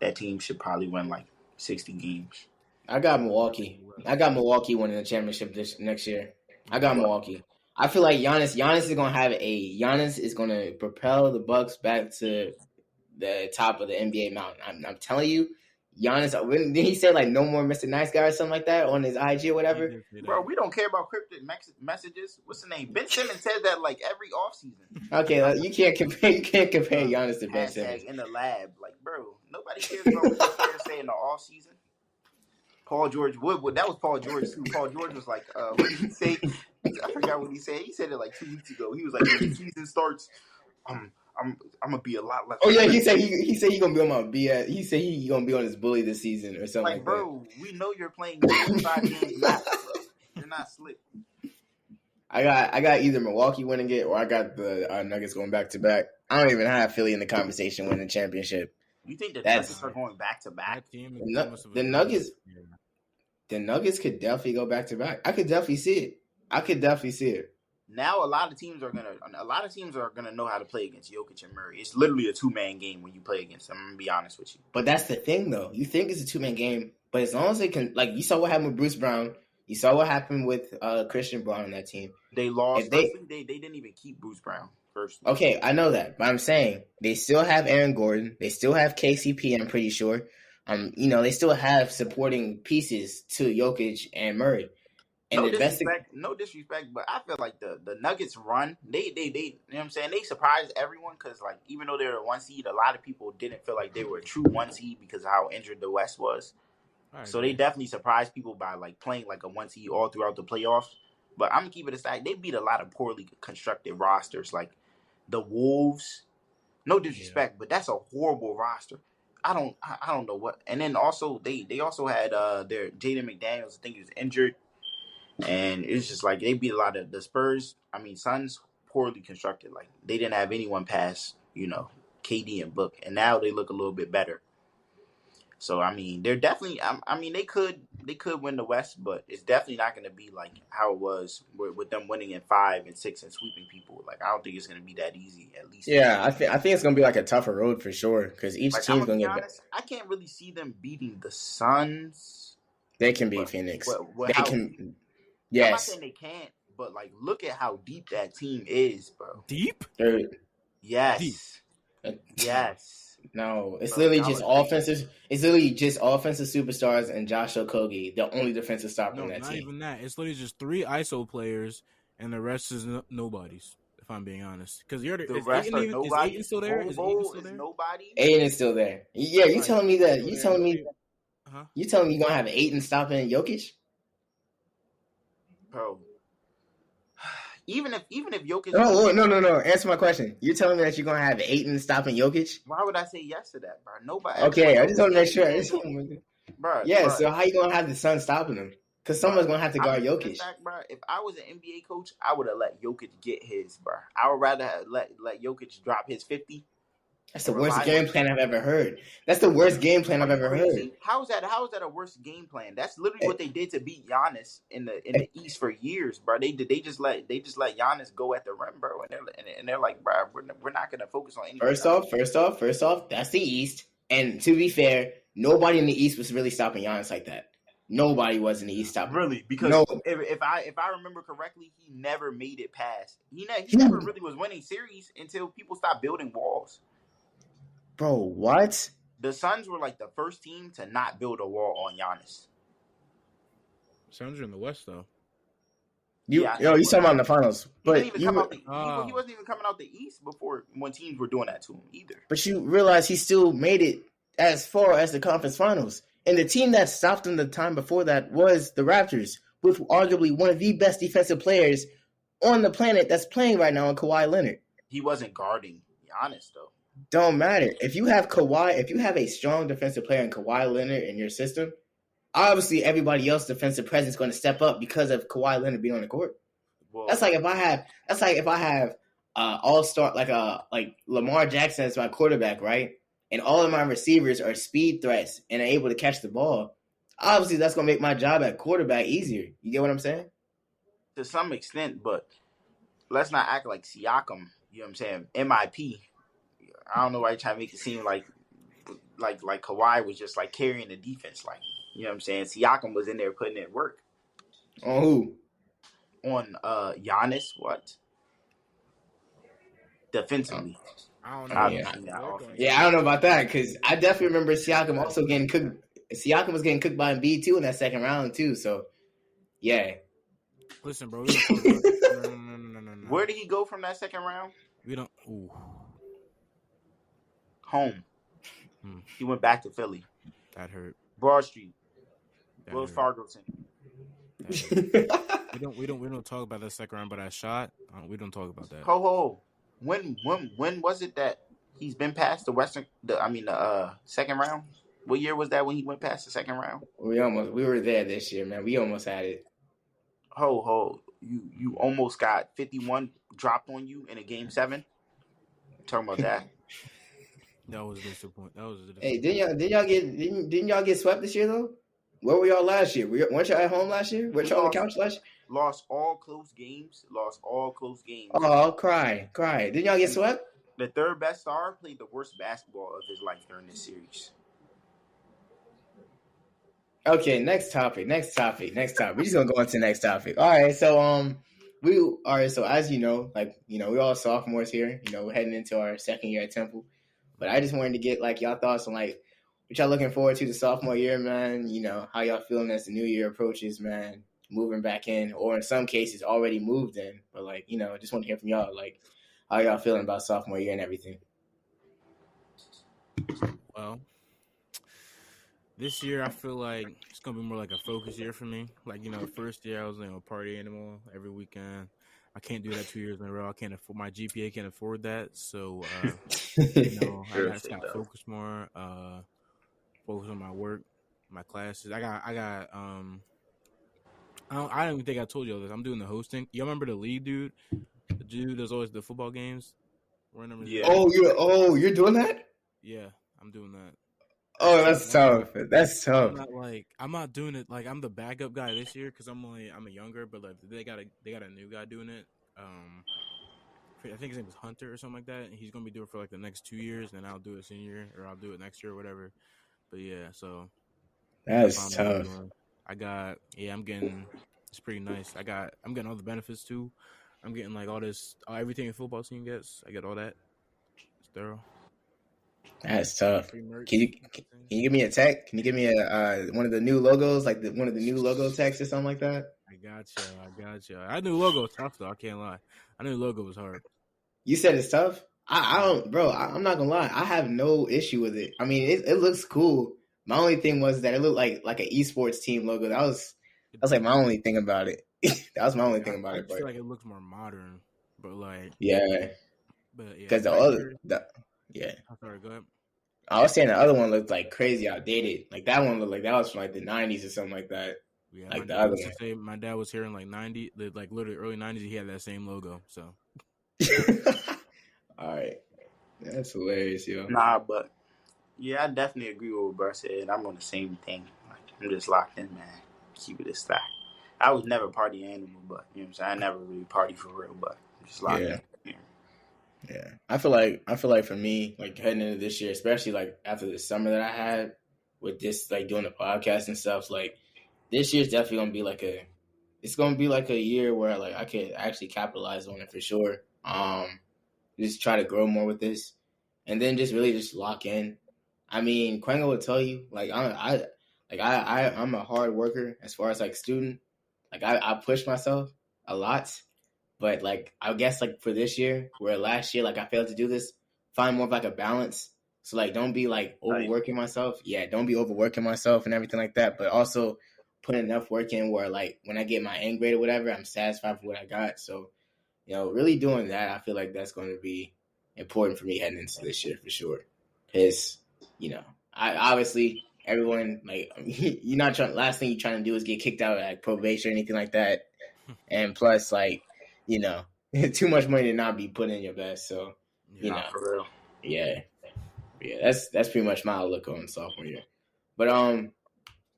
That team should probably win like 60 games. I got Milwaukee. Winning the championship next year. I got Milwaukee. I feel like Giannis is going to propel the Bucks back to the top of the NBA mountain. I'm telling you, Giannis. Didn't he say like no more Mr. Nice Guy or something like that on his IG or whatever? Bro, we don't care about cryptic messages. What's the name? Ben Simmons says that like every offseason. Okay, you can't compare Giannis to Ben Simmons. In the lab, like bro, nobody cares about what the players say in the offseason. Paul George Woodward. That was Paul George too. Paul George was like, what did he say? I forgot what he said. He said it like 2 weeks ago. He was like, when the season starts, I'm gonna be a lot less. Oh yeah, he said he gonna be on my BS. He said he gonna be on his bully this season or something like bro, that. We know you're playing 45 games max, bro. You're not slick. I got either Milwaukee winning it or I got the Nuggets going back to back. I don't even have Philly in the conversation winning the championship. You think the Nuggets are going back to back? The Nuggets could definitely go back to back. I could definitely see it. Now a lot of teams are gonna know how to play against Jokic and Murray. It's literally a 2-man game when you play against them. I'm gonna be honest with you. But that's the thing, though. You think it's a 2-man game, but as long as they can, like you saw what happened with Bruce Brown, you saw what happened with Christian Braun on that team. They lost. They didn't even keep Bruce Brown first. Okay, I know that, but I'm saying they still have Aaron Gordon. They still have KCP. I'm pretty sure. They still have supporting pieces to Jokic and Murray. And no disrespect, but I feel like the Nuggets run, they you know what I'm saying? They surprised everyone because, like, even though they were a 1 seed, a lot of people didn't feel like they were a true 1 seed because of how injured the West was. So they definitely surprised people by, like, playing like a 1 seed all throughout the playoffs. But I'm going to keep it aside. They beat a lot of poorly constructed rosters, like the Wolves. No disrespect, but that's a horrible roster. I don't know what. And then also, they also had their Jaden McDaniels. I think he was injured. And it's just like they beat a lot of the Suns, poorly constructed. Like they didn't have anyone past, KD and Book. And now they look a little bit better. So I mean, they're definitely. I mean, they could win the West, but it's definitely not going to be like how it was with them winning in 5 and 6 and sweeping people. Like I don't think it's going to be that easy. At least. Yeah, I think it's going to be like a tougher road for sure because each like, team's going to get. Honest, I can't really see them beating the Suns. They can beat Phoenix. They can. Yes. I'm not saying they can't, but like, look at how deep that team is, bro. Deep? Yes. Deep. Yes. No, it's literally just offensive. It's literally just offensive superstars and Josh Okogie, the only defensive stopper on that team. Not even that. It's literally just 3 ISO players, and the rest is nobodies. If I'm being honest, because the rest are nobody. Is Aiden still there? Is nobody? Aiden is still there. Yeah, you telling me that? You telling me? You telling me you gonna have Aiden stopping Jokic? Bro, even if Jokic. No. Answer my question. You're telling me that you're gonna have Aiden stopping Jokic? Why would I say yes to that, bro? Nobody. Okay, I just want to make sure. Bro, yeah. Bro. So how you gonna have the Suns stopping him? Because someone's gonna have to guard Jokic. Fact, bro, if I was an NBA coach, I would have let Jokic get his, bro. I would rather have let Jokic drop his 50. That's the worst game plan I've ever heard. That's the worst game plan I've ever heard. How is that a worst game plan? That's literally what they did to beat Giannis in the East for years, bro. They just let Giannis go at the rim, bro, and they're like, bro, we're not gonna focus on anything. First off, that's the East, and to be fair, nobody in the East was really stopping Giannis like that. Nobody was in the East stopping. Really, because if I remember correctly, he never made it past. He never really was winning series until people stopped building walls. Bro, what? The Suns were like the first team to not build a wall on Giannis. Suns are in the West, though. You talking about in the finals, but he wasn't even coming out the East before when teams were doing that to him either. But you realize he still made it as far as the conference finals, and the team that stopped him the time before that was the Raptors, with arguably one of the best defensive players on the planet that's playing right now in Kawhi Leonard. He wasn't guarding Giannis though. Don't matter. If you have a strong defensive player in Kawhi Leonard in your system, obviously everybody else's defensive presence is going to step up because of Kawhi Leonard being on the court. Well, that's like if I have all-star like Lamar Jackson as my quarterback, right? And all of my receivers are speed threats and are able to catch the ball. Obviously, that's going to make my job at quarterback easier. You get what I'm saying? To some extent, but let's not act like Siakam. You know what I'm saying? MIP. I don't know why you're trying to make it seem like Kawhi was just like carrying the defense. Like, you know what I'm saying? Siakam was in there putting in work. On who? On Giannis. What? Defensively. I don't know. I don't know about that because I definitely remember Siakam also getting cooked. Siakam was getting cooked by Embiid too in that second round too. So, yeah. Listen, bro. No. Where did he go from that second round? We don't. Ooh. Home. He went back to Philly. That hurt. Broad Street. Wells Fargo Center. We don't talk about that second round, but I shot. We don't talk about that. When was it that he's been past the second round? What year was that when he went past the second round? We were there this year, man. We almost had it. You almost got 51 dropped on you in a game 7. Talking about that. That was a disappointment. Hey, didn't y'all get swept this year though? Where were y'all last year? Weren't y'all at home last year? Weren't y'all on the couch last year? Lost all close games. Oh, cry. Didn't y'all get swept? The third best star played the worst basketball of his life during this series. Okay, next topic. We're just gonna go on to the next topic. All right, so so as you know, we're all sophomores here. You know, we're heading into our second year at Temple. But I just wanted to get y'all thoughts on what y'all looking forward to the sophomore year, man. You know, how y'all feeling as the new year approaches, man. Moving back in, or in some cases already moved in. But just want to hear from y'all, how y'all feeling about sophomore year and everything. Well, this year I feel like it's gonna be more like a focus year for me. First year I was party anymore every weekend. I can't do that 2 years in a row. I can't afford, my GPA can't afford that. So, I got to focus more, focus on my work, my classes. I don't even think I told you all this. I'm doing the hosting. You remember the lead dude? The dude that's always the football games? Yeah. Oh, you're doing that? Yeah, I'm doing that. Oh, that's tough. That's tough. I'm not doing it like I'm the backup guy this year because I'm a younger, but like they got a new guy doing it. I think his name is Hunter or something like that. He's gonna be doing it for like the next 2 years, and I'll do it senior or I'll do it next year or whatever. But yeah, so that's tough. I'm getting it's pretty nice. I'm getting all the benefits too. I'm getting like everything a football team gets. I get all that. It's thorough. That's tough. Can you give me a tech? Can you give me a one of the new logos, like one of the new logo techs or something like that? I got you. I knew logo was tough though. I can't lie. I knew logo was hard. You said it's tough. I don't, bro. I'm not gonna lie. I have no issue with it. I mean, it looks cool. My only thing was that it looked like an esports team logo. That's like my only thing about it. That was my only thing about it. I feel like it looks more modern, but like because the other, yeah. I'm sorry, go ahead. I was saying the other one looked like crazy outdated. Like that one looked like that was from like the 90s or something like that. Yeah, like the other one. My dad was here in like 90, like literally early 90s. He had that same logo. So, all right, that's hilarious, yo. Nah, but yeah, I definitely agree with what Bro said. I'm on the same thing. Like I'm just locked in, man. Keep it a stack. I was never a party animal, but you know what I'm saying. I never really party for real, but I'm just locked in. Yeah, I feel like for me, like heading into this year, especially like after the summer that I had with this, like doing the podcast and stuff, like this year's definitely gonna be like a year where like I could actually capitalize on it for sure. Just try to grow more with this, and then just really just lock in. I mean, Kwengo will tell you, like I'm a hard worker as far as like student. Like I push myself a lot. But, like, I guess, like, for this year, where last year, like, I failed to do this, find more of, like, a balance. So, like, don't be, like, overworking myself. Yeah, don't be overworking myself and everything like that. But also put enough work in where, like, when I get my end grade or whatever, I'm satisfied with what I got. So, you know, really doing that, I feel like that's going to be important for me heading into this year for sure. Because, you know, obviously, everyone, like, you're not trying, last thing you're trying to do is get kicked out of, like, probation or anything like that. And plus, like, you know, too much money to not be put in your best. So, you know, for real. Yeah. That's pretty much my outlook on sophomore year. But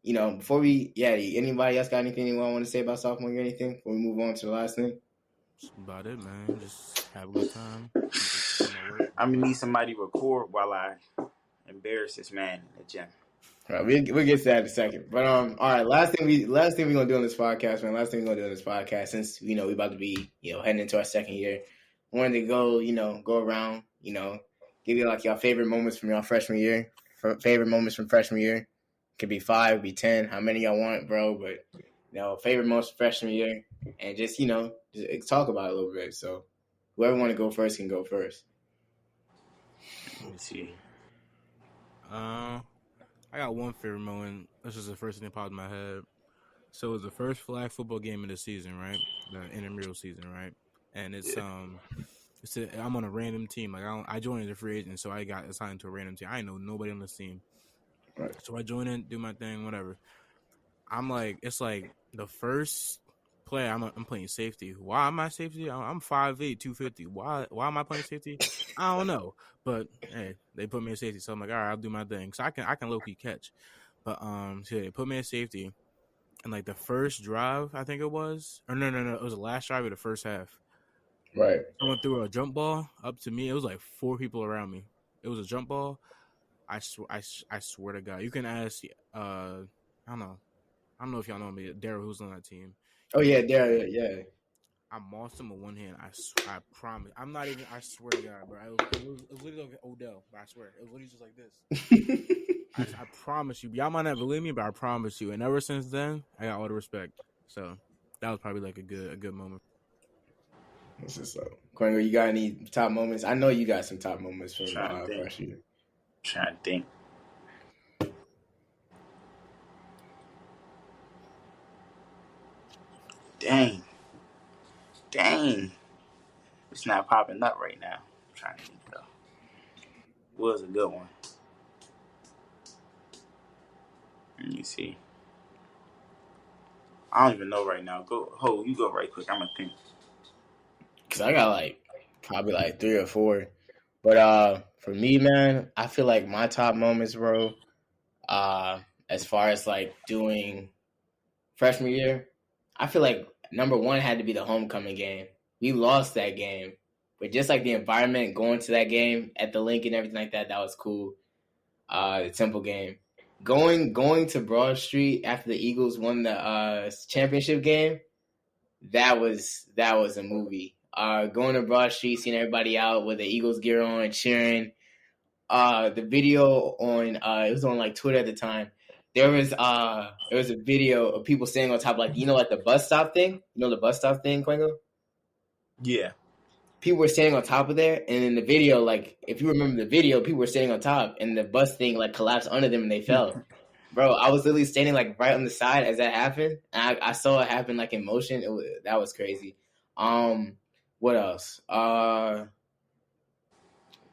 you know, before anybody else got anything you want to say about sophomore year? Anything before we move on to the last thing? That's about it, man. Just have a good time. I'm gonna need somebody to record while I embarrass this man in the gym. All right, we'll get to that in a second. But all right, last thing we're gonna do on this podcast, man. Last thing we're gonna do on this podcast, since you know we're about to be heading into our second year, I wanted to go around, give you like your favorite moments from your freshman year, favorite moments from freshman year. Could be 5, could be 10, how many y'all want, bro. But favorite moments from freshman year, and just just talk about it a little bit. So whoever want to go first can go first. Let me see. I got one favorite moment. This is the first thing that popped in my head. So it was the first flag football game of the season, right? The intramural season, right? And I'm on a random team. Like I joined as a free agent, so I got assigned to a random team. I didn't know nobody on this team. Right. So I join in, do my thing, whatever. I'm like, it's like the first play. I'm playing safety. Why am I safety? I'm 5'8", 250. Why am I playing safety? I don't know. But hey, they put me in safety, so I'm like, all right, I'll do my thing. So I can low key catch. But so they put me in safety, and like the first drive, I think it was, or no, it was the last drive of the first half. Right. Someone threw a jump ball up to me. It was like 4 people around me. It was a jump ball. I swear to God, you can ask. I don't know if y'all know me, Daryl, who's on that team. Oh yeah, Daryl, yeah. I mossed him with one hand. I promise. I'm not even. I swear to God, bro. It was literally like Odell, but I swear it was literally just like this. I promise you. Y'all might not believe me, but I promise you. And ever since then, I got all the respect. So that was probably like a good moment. This is so. Kwengo, you got any top moments? I know you got some top moments from freshman year. Trying to think. Dang. It's not popping up right now. I'm trying to think though. Was a good one. Let me see. I don't even know right now. You go right quick. I'm gonna think. Cause I got like probably like 3 or 4. But for me, man, I feel like my top moments, bro, As far as like doing freshman year, I feel like number one had to be the homecoming game. We lost that game, but just like the environment going to that game at the link and everything like that, that was cool. The Temple game, going to Broad Street after the Eagles won the championship game, that was a movie. Going to Broad Street, seeing everybody out with the Eagles gear on, cheering. The video on it was on like Twitter at the time. There was a video of people standing on top, like like the bus stop thing. You know the bus stop thing, Kwengo? Yeah. People were standing on top of there, and in the video, like if you remember the video, people were standing on top, and the bus thing like collapsed under them and they fell. Bro, I was literally standing like right on the side as that happened, and I saw it happen like in motion. That was crazy. What else?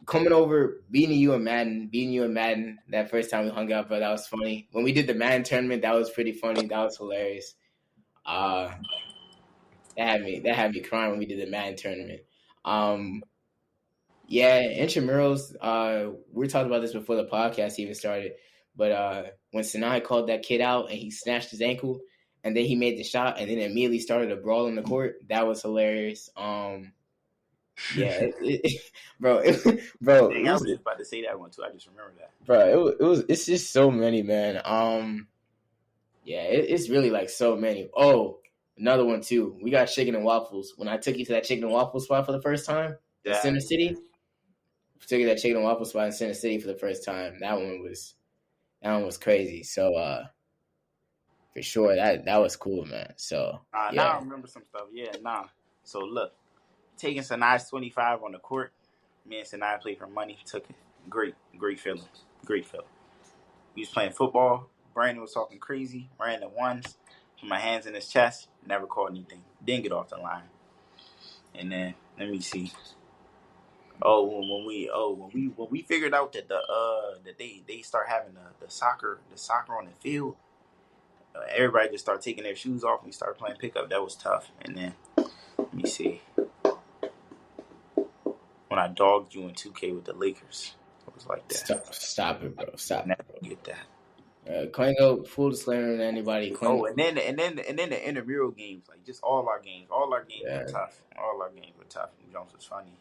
Coming over, beating you in Madden that first time we hung out, bro, that was funny. When we did the Madden tournament, that was pretty funny. That was hilarious. That had me crying when we did the Madden tournament. Yeah, intramurals. We talked about this before the podcast even started, but when Sinai called that kid out and he snatched his ankle, and then he made the shot, and then immediately started a brawl in the court, that was hilarious. Yeah, bro. I was just about to say that one too. I just remember that, bro. It's just so many, man. Yeah, it's really like so many. Oh, another one too. We got chicken and waffles. When I took you to that chicken and waffle spot for the first time in Center City, took you to that chicken and waffle spot in Center City for the first time. That one was crazy. So for sure that was cool, man. So yeah. Now I remember some stuff. Yeah, nah. So look. Taking Sinai's 25 on the court. Me and Sinai played for money. Took it. Great feeling. Great feeling. We was playing football. Brandon was talking crazy. Ran the ones. Put my hands in his chest. Never caught anything. Didn't get off the line. And then let me see. When we figured out that that they start having the soccer on the field. Everybody just started taking their shoes off. We started playing pickup. That was tough. And then let me see. When I dogged you in 2K with the Lakers, it was like that. Stop it, bro. Stop. Never get that. Kwengo, full disclaimer to anybody. Kwengo. And then the intramural games, like just all our games were tough. All our games were tough. Jones was funny.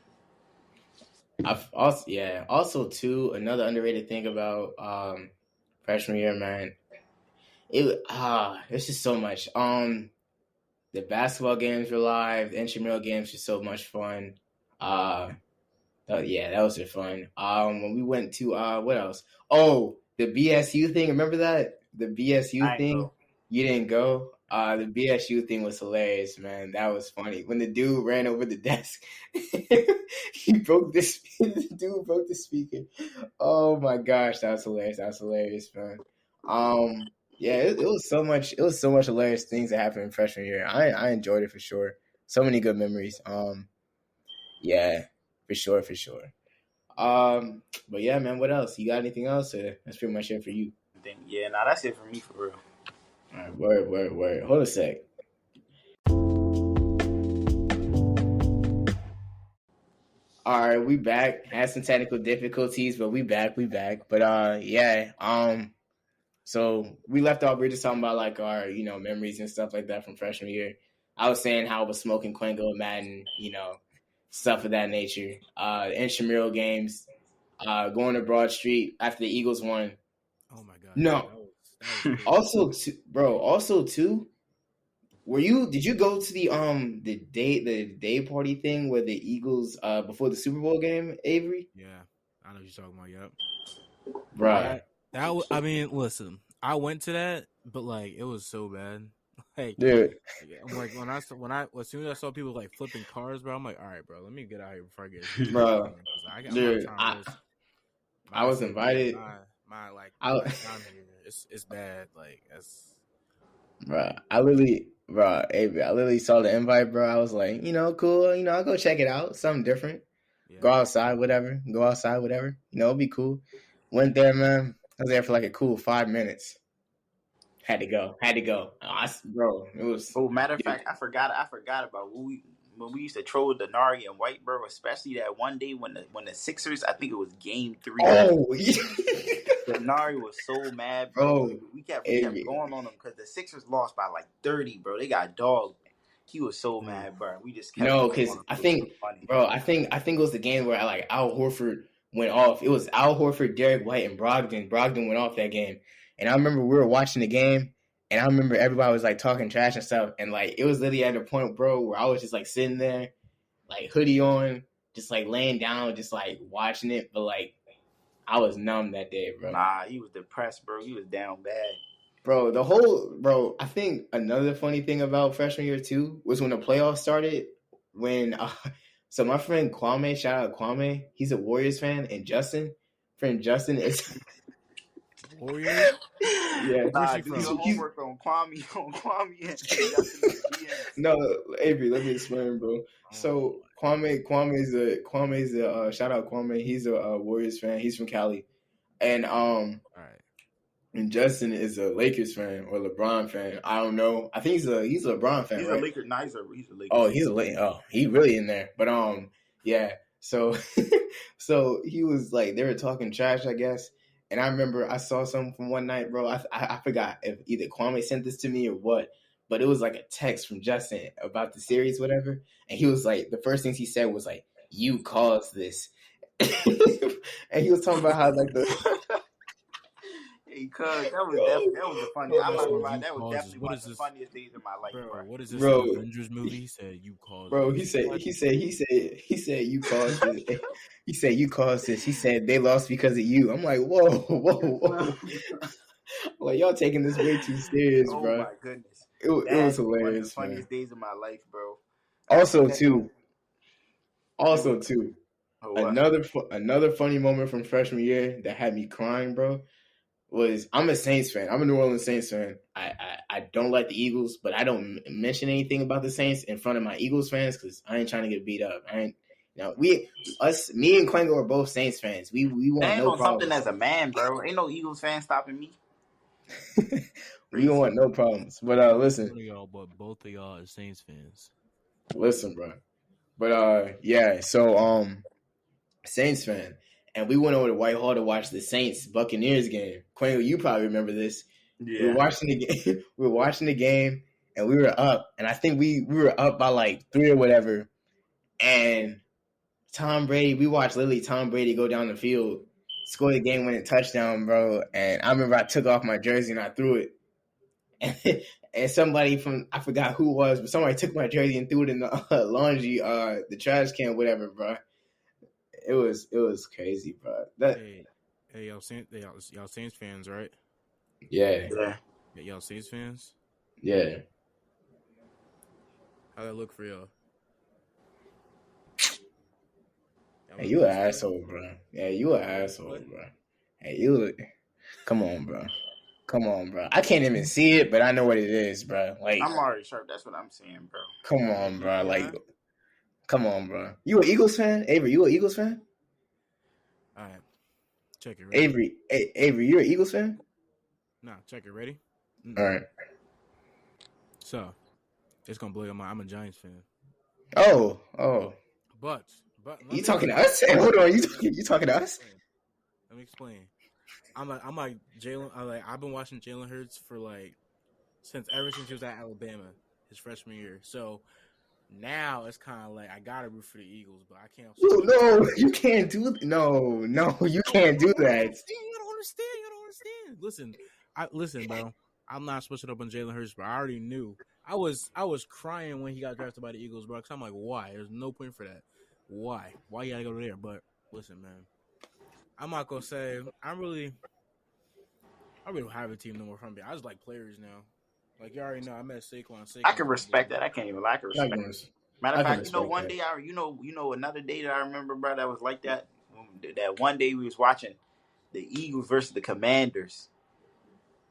Also too, another underrated thing about freshman year, man. It's just so much. The basketball games were live. The intramural games were so much fun. Yeah, that was fun. When we went to what else? Oh, the BSU thing. Remember that? The BSU thing. Go. You didn't go. The BSU thing was hilarious, man. That was funny. When the dude ran over the desk, he broke this. The dude broke the speaker. Oh my gosh, that was hilarious. That was hilarious, man. Yeah, it was so much. It was so much hilarious things that happened in freshman year. I enjoyed it for sure. So many good memories. Yeah, for sure. But yeah, man. What else? You got anything else? That's pretty much it for you. Yeah, that's it for me for real. All right, word. Hold a sec. All right, we back. Had some technical difficulties, but we back. But yeah. So we left off. We were just talking about like our memories and stuff like that from freshman year. I was saying how I was smoking Kwengo and Madden, stuff of that nature. Intramural games, going to Broad Street after the Eagles won. Oh my god! No. That was also too. Did you go to the day party thing where the Eagles before the Super Bowl game, Avery? Yeah, I know what you're talking about. Yep. Right. Listen, I went to that, but like it was so bad. Like, dude, I'm like as soon as I saw people like flipping cars, bro, I'm like, all right, bro, let me get out of here before I get. Bro, dude, I was invited. It's bad. Like that's, bro. I literally saw the invite, bro. I was like, cool. I'll go check it out. Something different. Yeah. Go outside, whatever. It'll be cool. Went there, man. I was there for like a cool 5 minutes. Had to go. Bro, it was. Oh, matter of fact, I forgot about when we used to troll Dinari and White, bro. Especially that one day when the Sixers, I think it was Game 3. Oh, yeah. Dinari was so mad, bro. We kept going on him because the Sixers lost by like 30, bro. They got dogged. He was so mad, bro. We just kept because I think it was the game where like Al Horford went off. It was Al Horford, Derek White, and Brogdon. Brogdon went off that game, and I remember we were watching the game, and I remember everybody was like talking trash and stuff, and like it was literally at a point, bro, where I was just like sitting there, like hoodie on, just like laying down, just like watching it, but like I was numb that day, bro. Nah, he was depressed, bro. He was down bad. Bro, I think another funny thing about freshman year too was when the playoffs started. So my friend Kwame, shout out Kwame, he's a Warriors fan, and Justin is Warriors. Yeah, do your homework on Kwame and Justin. No, Avery, let me explain, bro. So Kwame's a shout out Kwame. He's a Warriors fan. He's from Cali, and all right. And Justin is a Lakers fan or LeBron fan. I don't know. I think he's a LeBron fan. He's right? a Laker. He's a Laker. Oh, he's a Laker. Oh, he really in there. But yeah. So so he was like, they were talking trash, I guess. And I remember I saw something from one night, bro. I forgot if either Kwame sent this to me or what, but it was like a text from Justin about the series, whatever. And he was like, the first things he said was like, "You caused this," and he was talking about how like the. Because that was the funniest. I'm not gonna lie, that was definitely one of the funniest days of my life, bro. What is this Avengers movie? He said you caused. Bro, he said you caused this. He said you caused this. He said they lost because of you. I'm like, whoa. Like y'all taking this way too serious, bro. Oh my goodness, it was hilarious. One of the funniest days of my life, bro. Also too. Another funny moment from freshman year that had me crying, bro. Was I'm a Saints fan. I'm a New Orleans Saints fan. I don't like the Eagles, but I don't mention anything about the Saints in front of my Eagles fans because I ain't trying to get beat up. Me and Kwengo are both Saints fans. We want no problems. Something as a man, bro. Ain't no Eagles fan stopping me. We don't want no problems. But listen, but both of y'all are Saints fans. Listen, bro. But yeah. So Saints fan. And we went over to Whitehall to watch the Saints Buccaneers game. Kwengo, you probably remember this. Yeah. We were watching the game, and we were up. And I think we were up by like 3 or whatever. And Tom Brady, we watched literally Tom Brady go down the field, score the game-winning touchdown, bro. And I remember I took off my jersey and I threw it. And somebody from, I forgot who it was, but somebody took my jersey and threw it in the laundry, the trash can, whatever, bro. It was crazy, bro. Hey, y'all Saints fans, right? Yeah. Y'all Saints fans? Yeah. How'd that look for y'all? Hey, you an asshole, bro. Yeah, you an asshole, bro. Hey, come on, bro. I can't even see it, but I know what it is, bro. Like I'm already sure that's what I'm saying, bro. Come on, bro. Like, come on, bro. You an Eagles fan? Avery, you an Eagles fan? All right. Check it. Ready? Avery, you're an Eagles fan? Nah, check it. Ready? All right. So, it's going to blow your mind. I'm a Giants fan. Oh. But you talking to us? Hey, hold on. You talking to us? Let me explain. I'm like Jalen. I've been watching Jalen Hurts for ever since he was at Alabama, his freshman year. So now it's kind of like I gotta root for the Eagles, but I can't. No, you can't do. No, you can't do that. You don't understand. Listen, bro. I'm not switching up on Jalen Hurts, but I already knew. I was crying when he got drafted by the Eagles, bro. Because I'm like, why? There's no point for that. Why you gotta go there? But listen, man. I'm not gonna say I really don't have a team no more from me. I just like players now. Like you already know, I met Saquon. I can respect that. I can't even lie. I can respect it. Matter of fact, one day another day that I remember, bro, that was like that. That one day we was watching the Eagles versus the Commanders,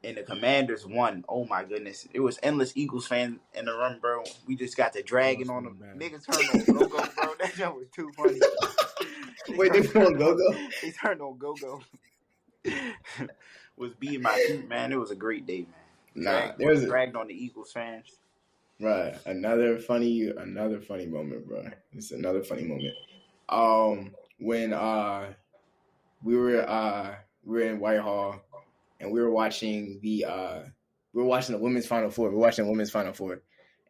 and the Commanders won. Oh my goodness, it was endless Eagles fans in the run, bro. We just got the dragging on them. Niggas turned on go-go, bro. That shit was too funny. Wait, they turned on go-go? They turned on go-go. Was beating my feet, man. It was a great day, man. Nah, dragged on the Eagles fans. Right. Another funny moment, bro. It's another funny moment. When we were in Whitehall and we were watching the women's Final Four.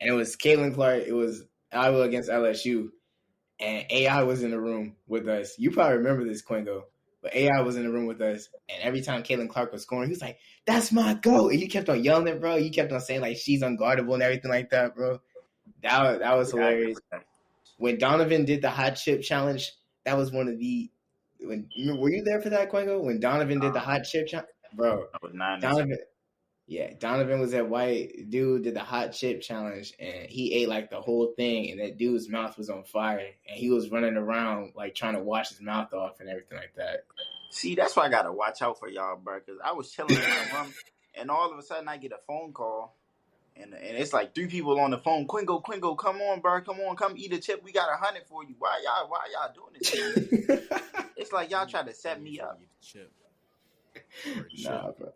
And it was Caitlin Clark. It was Iowa against LSU, and AI was in the room with us. You probably remember this, Kwengo, but AI was in the room with us, and every time Caitlin Clark was scoring, he was like, "That's my goal!" And you kept on yelling it, bro. You kept on saying like she's unguardable and everything like that, bro. That was hilarious. When Donovan did the hot chip challenge, that was one of the. Were you there for that, Kwengo? When Donovan did the hot chip challenge, bro. Donovan was that white dude did the hot chip challenge, and he ate like the whole thing, and that dude's mouth was on fire, and he was running around like trying to wash his mouth off and everything like that. See, that's why I gotta watch out for y'all, bro. Because I was chilling in my room, and all of a sudden I get a phone call, and it's like 3 people on the phone. Kwengo, come on, bro, come eat a chip. We got 100 for you. Why y'all doing this? It's like y'all try to set me up. Nah, bro.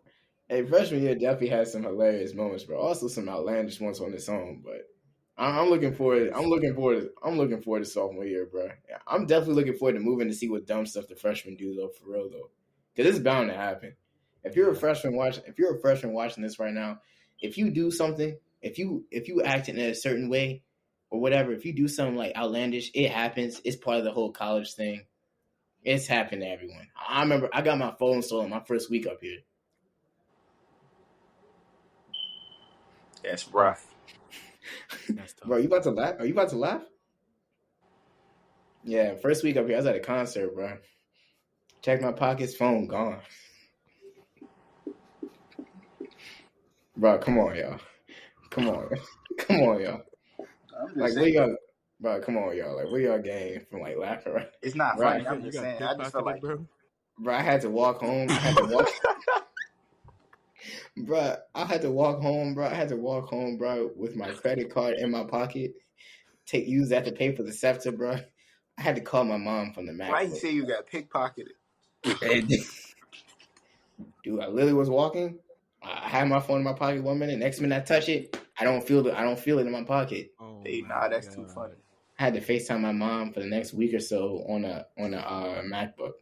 Hey, freshman year definitely had some hilarious moments, bro. Also some outlandish ones on its own, but I'm looking forward. I'm looking forward to sophomore year, bro. Yeah, I'm definitely looking forward to moving to see what dumb stuff the freshmen do, though. For real, though, because it's bound to happen. If you're a freshman watching this right now, if you do something, if you act in a certain way or whatever, if you do something like outlandish, it happens. It's part of the whole college thing. It's happened to everyone. I remember I got my phone stolen my first week up here. That's rough. That's tough. Bro, you about to laugh? Are you about to laugh? Yeah, first week up here, I was at a concert, bro. Check my pockets, phone gone. Bro, come on, y'all. Come on, y'all. Like, where y'all? Bro, come on, y'all. Like, where y'all game from? Like, laughing, right? It's not funny. I'm just saying. I just felt like, bro, I had to walk home. Bro, I had to walk home, bro, with my credit card in my pocket. Use that to pay for the SEPTA, bro. I had to call my mom from the MacBook. Why you say you got pickpocketed? Dude, I literally was walking. I had my phone in my pocket 1 minute. Next minute I touch it, I don't feel it in my pocket. Oh, hey, nah, that's too funny. I had to FaceTime my mom for the next week or so on a MacBook.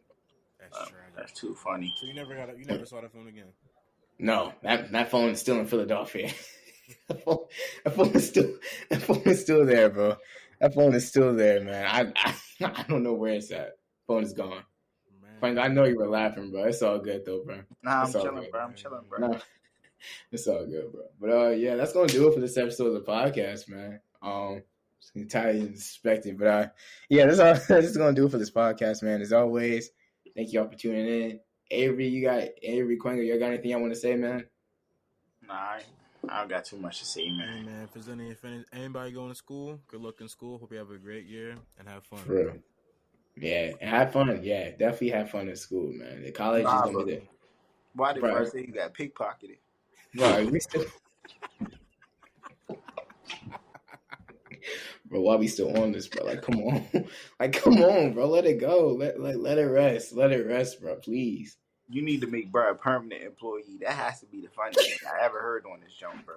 That's too funny. So you never saw that phone again? No, that phone is still in Philadelphia. that phone is still there, bro. That phone is still there, man. I don't know where it's at. Phone is gone. Man. I know you were laughing, bro. It's all good though, bro. Nah, I'm chilling, bro. Nah, it's all good, bro. But yeah, that's gonna do it for this episode of the podcast, man. Entirely expected, but yeah, that's gonna do it for this podcast, man. As always, thank y'all for tuning in. Avery, Kwengo, you got anything y'all want to say, man? Nah, I don't got too much to say, man. Hey, man, if anybody going to school, good luck in school. Hope you have a great year and have fun. For real. Yeah, and have fun. Yeah, definitely have fun in school, man. The college is gonna be there. Why did I say you got pickpocketed? Bro, we still. Bro, why we still on this, bro? Like, come on, bro. Let it go. Let it rest. Let it rest, bro. Please. You need to make bro a permanent employee. That has to be the funniest thing I ever heard on this jump, bro.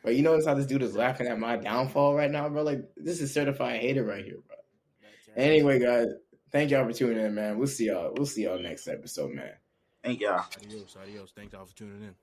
Bro, you notice how this dude is laughing at my downfall right now, bro? Like, this is certified hater right here, bro. Anyway, guys, thank y'all for tuning in, man. We'll see y'all next episode, man. Thank y'all. Adios. Thanks y'all for tuning in.